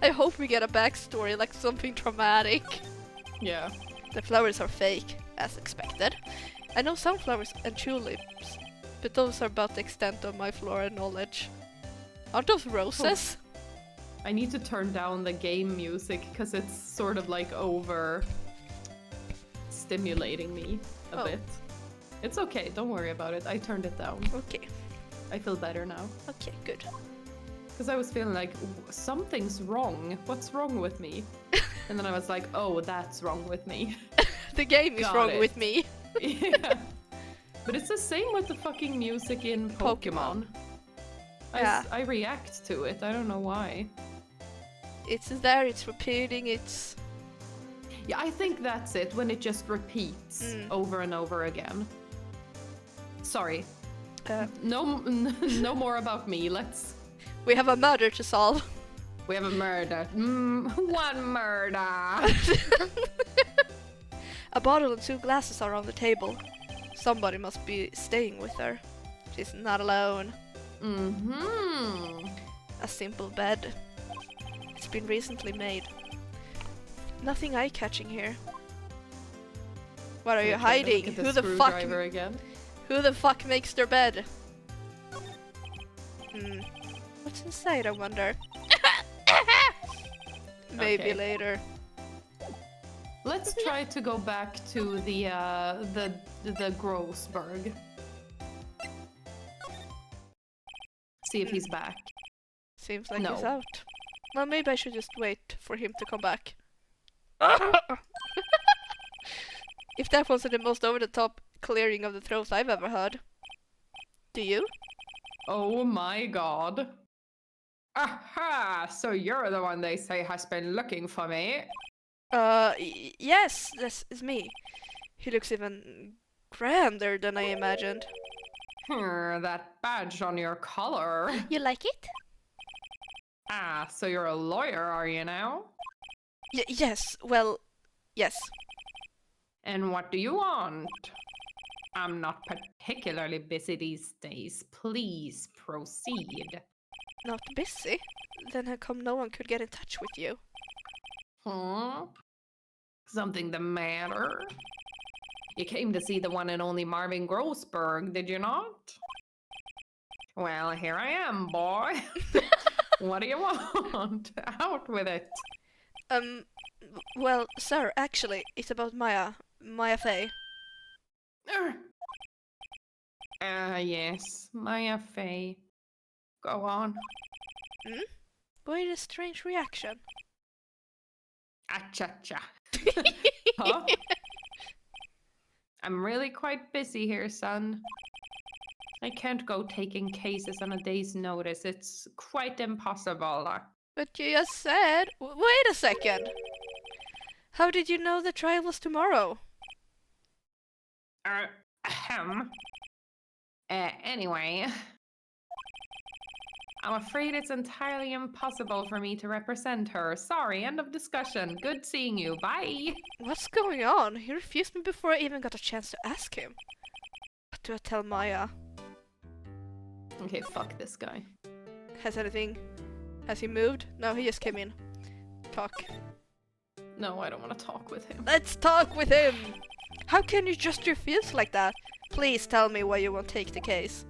I hope we get a backstory, like something traumatic. Yeah. The flowers are fake, as expected. I know sunflowers and tulips, but those are about the extent of my flora knowledge. Aren't those roses? I need to turn down the game music because it's sort of like over stimulating me a Oh. bit. It's okay, don't worry about it. I turned it down. Okay. I feel better now. Okay, good. Because I was feeling like, something's wrong. What's wrong with me? And then I was like, oh, that's wrong with me. The game is Got wrong it. with me. Yeah. But it's the same with the fucking music in Pokemon. Yeah. I react to it, I don't know why. It's there, it's repeating, it's... Yeah, I think that's it, when it just repeats over and over again. Sorry. No more about me, We have a murder to solve. We have a murder. One murder! A bottle and 2 glasses are on the table. Somebody must be staying with her. She's not alone. Mm-hmm. A simple bed. It's been recently made. Nothing eye-catching here. What are you hiding? Who the fuck? Again? Who the fuck makes their bed? What's inside, I wonder? Maybe Okay. later. Let's try to go back to the Grossberg. See if he's back. Seems like No. he's out. Well, maybe I should just wait for him to come back. If that wasn't the most over-the-top clearing of the throat I've ever heard. Do you? Oh my god. Aha! So you're the one they say has been looking for me. Yes, this is me. He looks even grander than I imagined. That badge on your collar. You like it? Ah, so you're a lawyer, are you now? Yes, well, yes. And what do you want? I'm not particularly busy these days. Please proceed. Not busy? Then how come no one could get in touch with you? Something the matter? You came to see the one and only Marvin Grossberg, did you not? Well, here I am, boy. What do you want? Out with it. Well, sir, actually, it's about Maya Fey. Yes, Maya Fey. Go on. Quite a strange reaction. Acha-cha. Huh? I'm really quite busy here, son. I can't go taking cases on a day's notice. It's quite impossible. But you just said... Wait a second! How did you know the trial was tomorrow? Ahem. Anyway... I'm afraid it's entirely impossible for me to represent her. Sorry, end of discussion. Good seeing you. Bye! What's going on? He refused me before I even got a chance to ask him. What do I tell Maya? Okay, fuck this guy. Has he moved? No, he just came in. Talk. No, I don't want to talk with him. Let's talk with him! How can you just refuse like that? Please tell me why you won't take the case.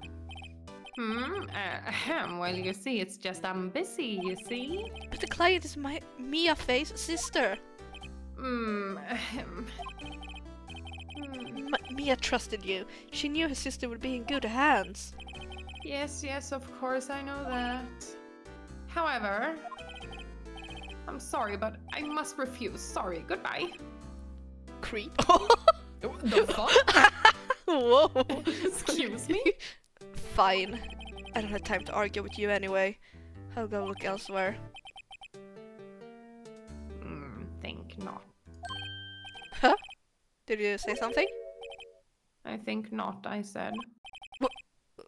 Well, you see, it's just I'm busy, you see? But the client is Mia Fey's sister. Mia trusted you. She knew her sister would be in good hands. Yes, of course, I know that. However, I'm sorry, but I must refuse. Sorry, goodbye. Creep. The fuck? Whoa. Excuse me? Fine. I don't have time to argue with you anyway. I'll go look elsewhere. Think not. Huh? Did you say something? I think not, I said.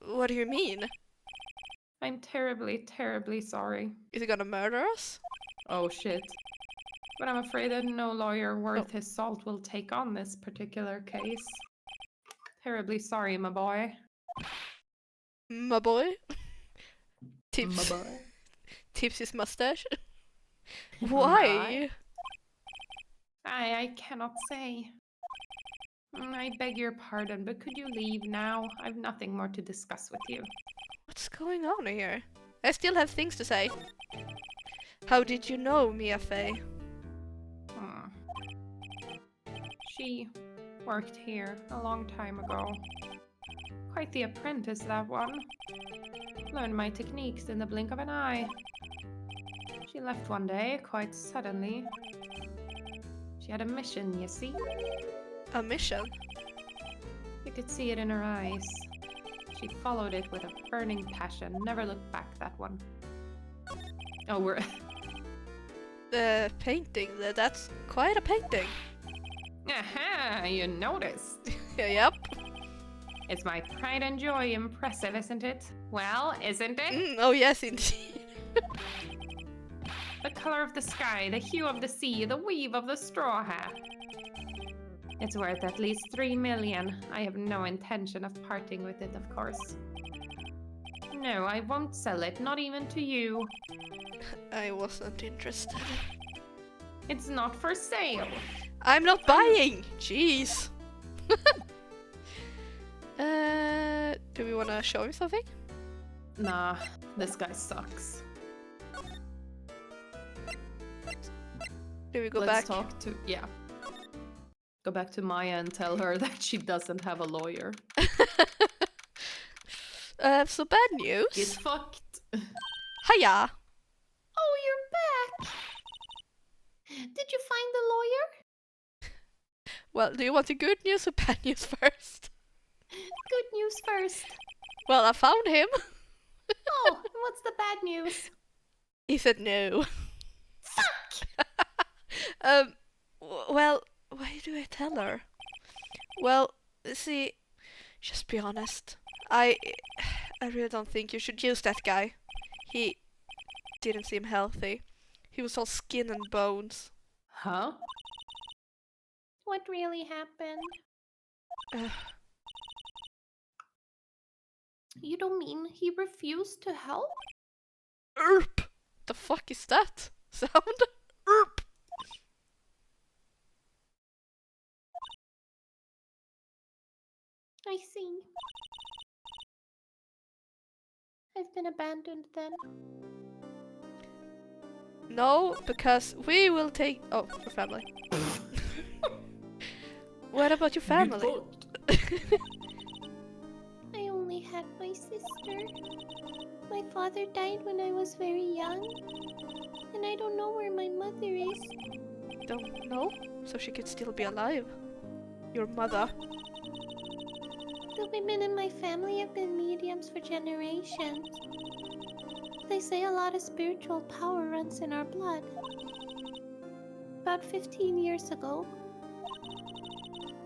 What do you mean? I'm terribly, terribly sorry. Is he gonna murder us? Oh shit. But I'm afraid that no lawyer worth his salt will take on this particular case. Terribly sorry, my boy. My boy? Tips. My boy. Tips his mustache. Why? I cannot say. I beg your pardon, but could you leave now? I've nothing more to discuss with you. What's going on here? I still have things to say. How did you know Mia Fey? She worked here a long time ago. Quite the apprentice, that one. Learned my techniques in the blink of an eye. She left one day, quite suddenly. She had a mission, you see? A mission? You could see it in her eyes. She followed it with a burning passion, never looked back, that one. Oh, we're... The painting, that's quite a painting. Aha, you noticed. Yep. It's my pride and joy, impressive, isn't it? Well, isn't it? Oh yes, indeed. The color of the sky, the hue of the sea, the weave of the straw hat. It's worth at least 3 million. I have no intention of parting with it, of course. No, I won't sell it, not even to you. I wasn't interested. It's not for sale. I'm not buying! Jeez! Do we wanna show him something? Nah, this guy sucks. Do we go Let's back? talk to... yeah. Go back to Maya and tell her that she doesn't have a lawyer. So bad news. Get fucked. Hiya! Oh, you're back! Did you find the lawyer? Well, do you want the good news or bad news first? Good news first. Well, I found him. Oh, and what's the bad news? He said no. Fuck! Well, why do I tell her? Well, see, just be honest. I really don't think you should use that guy. He didn't seem healthy. He was all skin and bones. Huh? What really happened? You don't mean he refused to help? Erp! The fuck is that sound? Erp! I see. I've been abandoned then. No, because we will take... Oh, your family. What about your family? I only had my sister. My father died when I was very young. And I don't know where my mother is. Don't know? So she could still be alive. Your mother. The women in my family have been mediums for generations. They say a lot of spiritual power runs in our blood. About 15 years ago,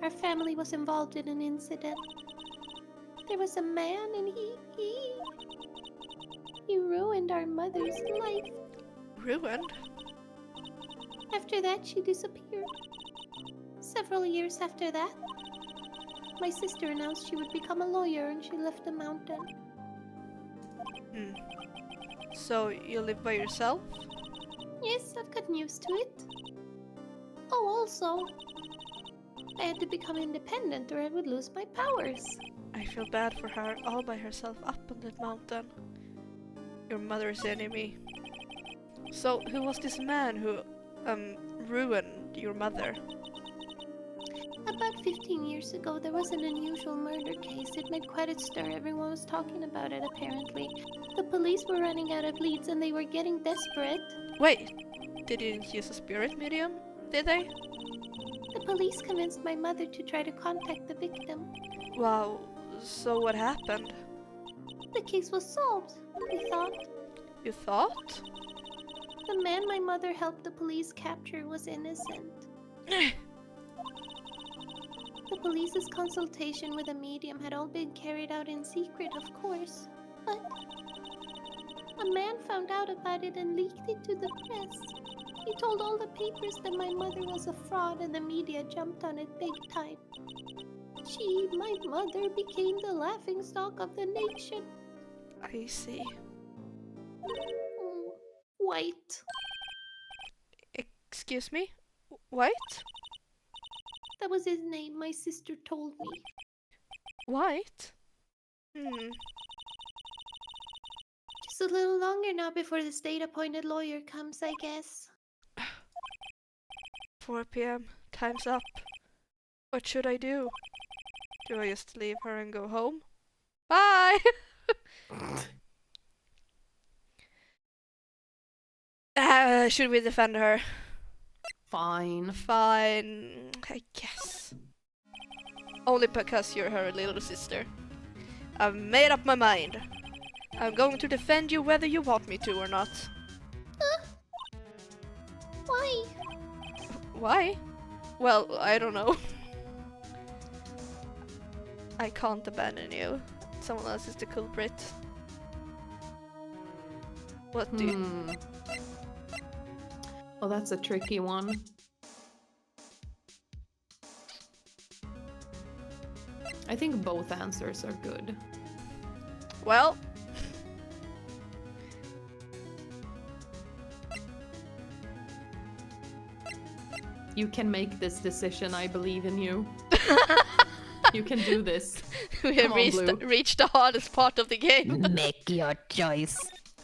our family was involved in an incident. There was a man and he ruined our mother's life. Ruined? After that, she disappeared. Several years after that, my sister announced she would become a lawyer and she left the mountain. So you live by yourself? Yes, I've gotten used to it. Oh, also, I had to become independent or I would lose my powers. I feel bad for her, all by herself up on that mountain. Your mother's enemy. So, who was this man who, ruined your mother? About 15 years ago, there was an unusual murder case. It made quite a stir. Everyone was talking about it, apparently. The police were running out of leads and they were getting desperate. Wait, they didn't use a spirit medium, did they? The police convinced my mother to try to contact the victim. Wow, so what happened? The case was solved, we thought. You thought? The man my mother helped the police capture was innocent. The police's consultation with a medium had all been carried out in secret, of course. But a man found out about it and leaked it to the press. He told all the papers that my mother was a fraud and the media jumped on it big time. My mother, became the laughingstock of the nation. I see. White. Excuse me? White? That was his name, my sister told me. White? Just a little longer now before the state-appointed lawyer comes, I guess. 4 p.m. Time's up. What should I do? Do I just leave her and go home? Bye! Should we defend her? Fine. Fine, I guess. Only because you're her little sister. I've made up my mind. I'm going to defend you whether you want me to or not. Why? Why? Well, I don't know. I can't abandon you. Someone else is the culprit. What do you... Well, that's a tricky one. I think both answers are good. Well... You can make this decision, I believe in you. You can do this. we have Come on, Blue. reached the hardest part of the game. Make your choice.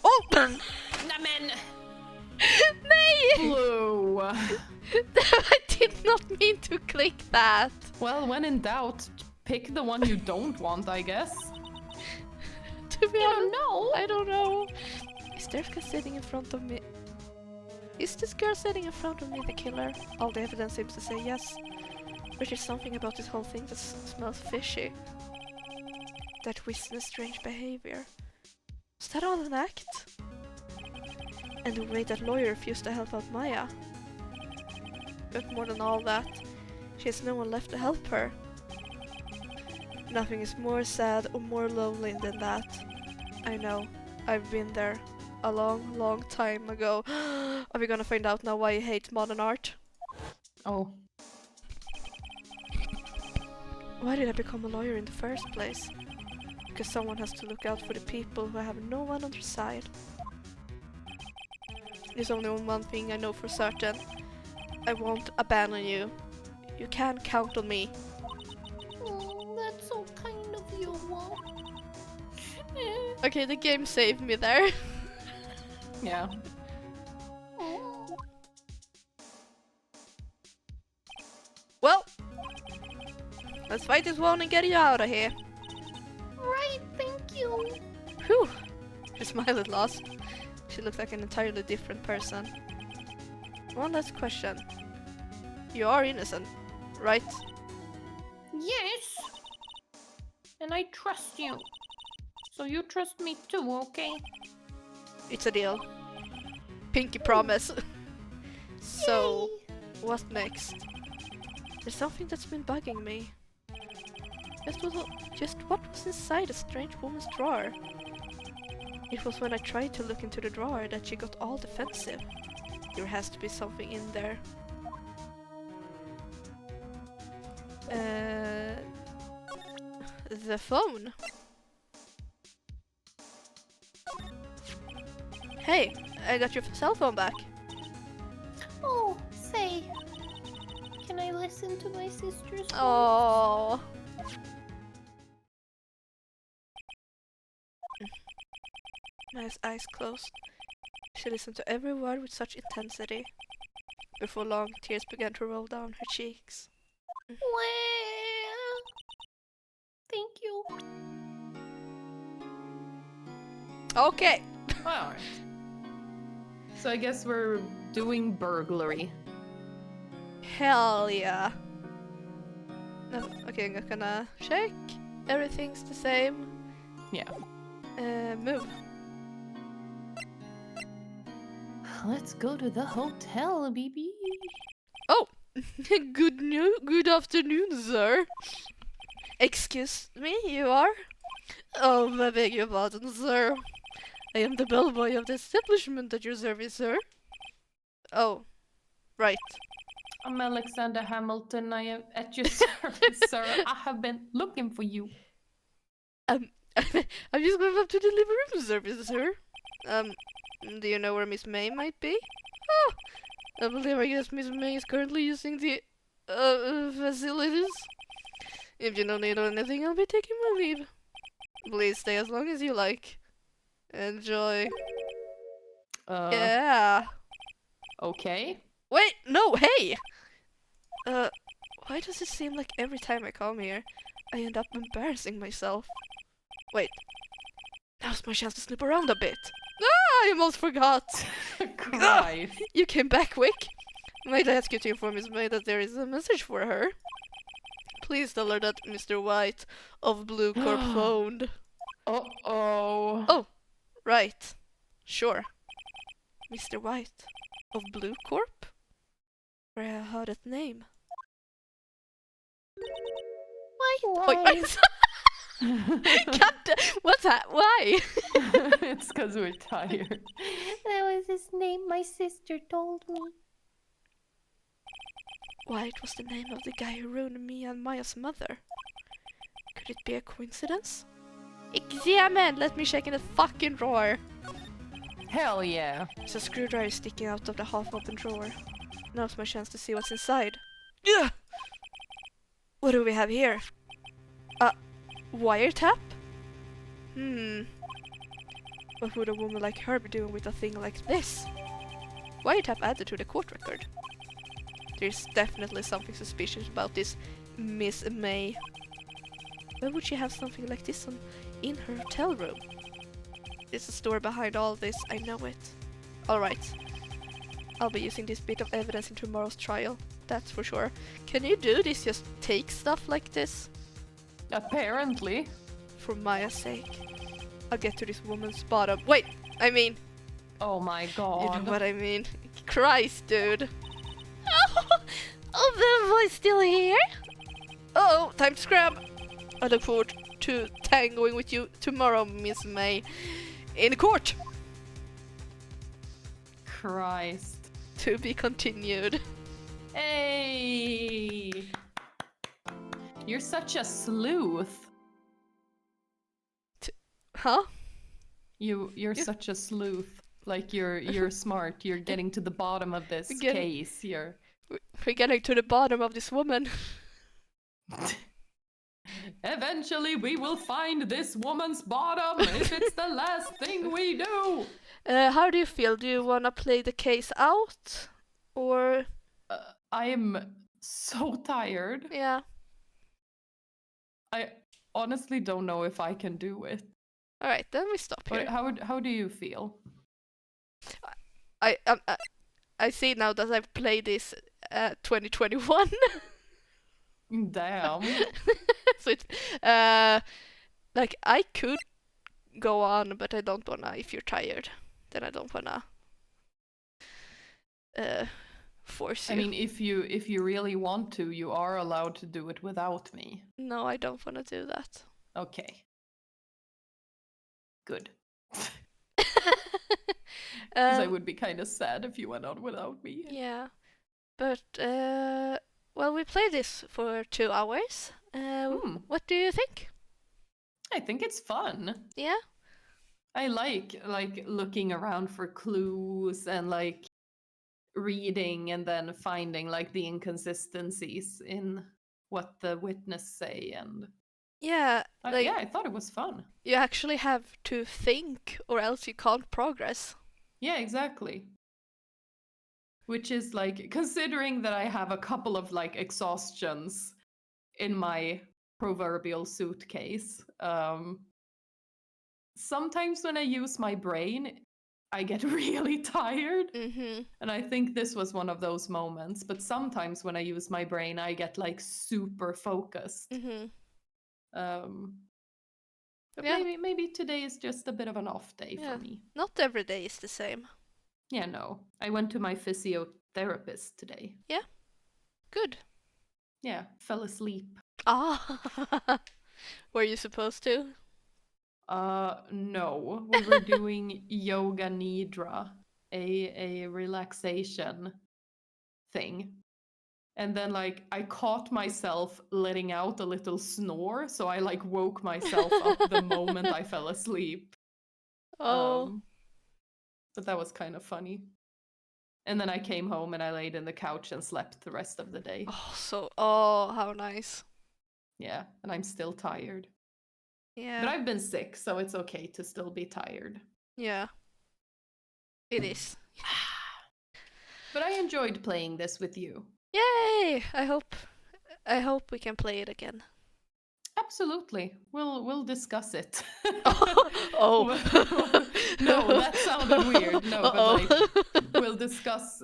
Oh! Nämen! Nej! Blue! I did not mean to click that. Well, when in doubt, pick the one you don't want, I guess. To be honest, know. I don't know. Is there a girl sitting in front of me? Is this girl sitting in front of me the killer? All the evidence seems to say yes. But there's something about this whole thing that smells fishy. That witness strange behavior. Was that all an act? And the way that lawyer refused to help out Maya. But more than all that, she has no one left to help her. Nothing is more sad or more lonely than that. I know, I've been there. A long, long time ago. Are we gonna find out now why you hate modern art? Oh. Why did I become a lawyer in the first place? Because someone has to look out for the people who have no one on their side. There's only one thing I know for certain. I won't abandon you. You can count on me. Oh, that's so kind of you. Okay, the game saved me there. Yeah. Well, let's fight this one and get you out of here. Right, thank you. Whew. Her smile at last. She looks like an entirely different person. One last question. You are innocent, right? Yes. And I trust you. So you trust me too, okay? It's a deal. Pinky promise. So, what next? There's something that's been bugging me. Just what was inside a strange woman's drawer? It was when I tried to look into the drawer that she got all defensive. There has to be something in there. The phone. Hey, I got your cell phone back. Oh, say. Can I listen to my sister's voice? Oh. My eyes closed. She listened to every word with such intensity. Before long, tears began to roll down her cheeks. Well, thank you. Okay. Alright. So I guess we're doing burglary. Hell yeah. Okay, I'm gonna check. Everything's the same. Yeah. Move. Let's go to the hotel, baby. Oh, good afternoon, sir. Excuse me, you are? Oh, I beg your pardon, sir. I am the bellboy of the establishment at your service, sir. Oh, right. I'm Alexander Hamilton. I am at your service, sir. I have been looking for you. I'm just going up to the living room service, sir. Do you know where Miss May might be? Oh, I guess Miss May is currently using the, facilities. If you don't need anything, I'll be taking my leave. Please stay as long as you like. Enjoy. Yeah. Okay. Wait, no, hey! Why does it seem like every time I come here, I end up embarrassing myself? Wait. Now's my chance to snoop around a bit. Ah, I almost forgot. Christ. You came back quick. Might I ask you to inform Miss May that there is a message for her? Please tell her that Mr. White of Blue Corp phoned. Uh-oh. Oh, right. Sure. Mr. White of Blue Corp? Where I heard that name. Why? Captain, what's that? Why? It's because we're tired. That was his name, my sister told me. White was the name of the guy who ruined me and Maya's mother. Could it be a coincidence? Examine! Let me check in the fucking drawer. Hell yeah. There's a screwdriver sticking out of the half-open drawer. Now's my chance to see what's inside. Ugh! What do we have here? A wiretap? What would a woman like her be doing with a thing like this? Wiretap added to the court record. There's definitely something suspicious about this Miss May. Why would she have something like this in her hotel room? There's a story behind all this, I know it. Alright. I'll be using this bit of evidence in tomorrow's trial, that's for sure. Can you do this, just take stuff like this? Apparently. For Maya's sake. I'll get to this woman's bottom. Wait! I mean, Oh my god. you know what I mean. Christ, dude. Oh, the boy's still here? Oh, time to scram! I look forward to tangoing with you tomorrow, Miss May. In court! Christ. To be continued. Hey! You're such a sleuth. Huh? You're such a sleuth. Like you're smart. You're getting to the bottom of this case. We're getting to the bottom of this woman. Eventually we will find this woman's bottom if it's the last thing we do. How do you feel? Do you wanna play the case out? Or... I'm so tired. yeah. I honestly don't know if I can do it. Alright, then we stop here. How do you feel? I see now that I've played this 2021. Damn. So it's, like, I could go on, but I don't wanna. If you're tired, then I don't wanna force you. I mean, if you really want to, you are allowed to do it without me. No, I don't wanna do that. Okay. Good. Because I would be kind of sad if you went on without me. Yeah, but well, we played this for 2 hours. What do you think? I think it's fun. Yeah. I like looking around for clues and like reading and then finding like the inconsistencies in what the witness say and Yeah, like, yeah, I thought it was fun. you actually have to think or else you can't progress. Yeah, exactly. Which is like, considering that I have a couple of like exhaustions in my proverbial suitcase, sometimes when I use my brain, I get really tired. And I think this was one of those moments. But sometimes when I use my brain, I get like super focused. But Yeah. maybe today is just a bit of an off day for me. Not every day is the same. Yeah, no. I went to my physiotherapist today. Yeah. Good. Yeah, fell asleep. Ah. Were you supposed to? No. We were doing yoga nidra, a relaxation thing. And then like I caught myself letting out a little snore, so I like woke myself up the moment I fell asleep. Oh. But that was kind of funny. And then I came home and I laid in the couch and slept the rest of the day. Oh, how nice. Yeah, and I'm still tired. Yeah. But I've been sick, so it's okay to still be tired. Yeah. It is. But I enjoyed playing this with you. Yay! I hope I hope we can play it again. Absolutely. We'll discuss it. Oh. No, that sounded weird. No, Uh-oh. but like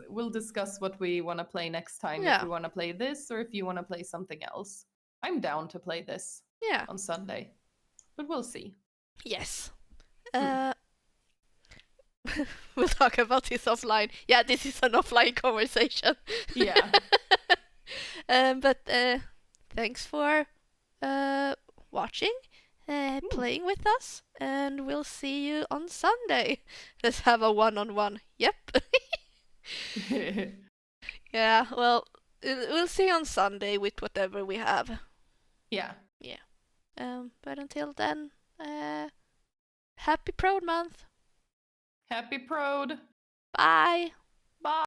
we'll discuss what we want to play next time. Yeah. If we want to play this or if you want to play something else. I'm down to play this Yeah. on Sunday. But we'll see. Yes. We'll talk about this offline. Yeah, this is an offline conversation. Yeah. But thanks for watching, playing with us, and we'll see you on Sunday. Let's have a one-on-one. Yep. Yeah, well, we'll see you on Sunday with whatever we have. Yeah. But until then, happy Prode Month. Happy Prode. Bye. Bye.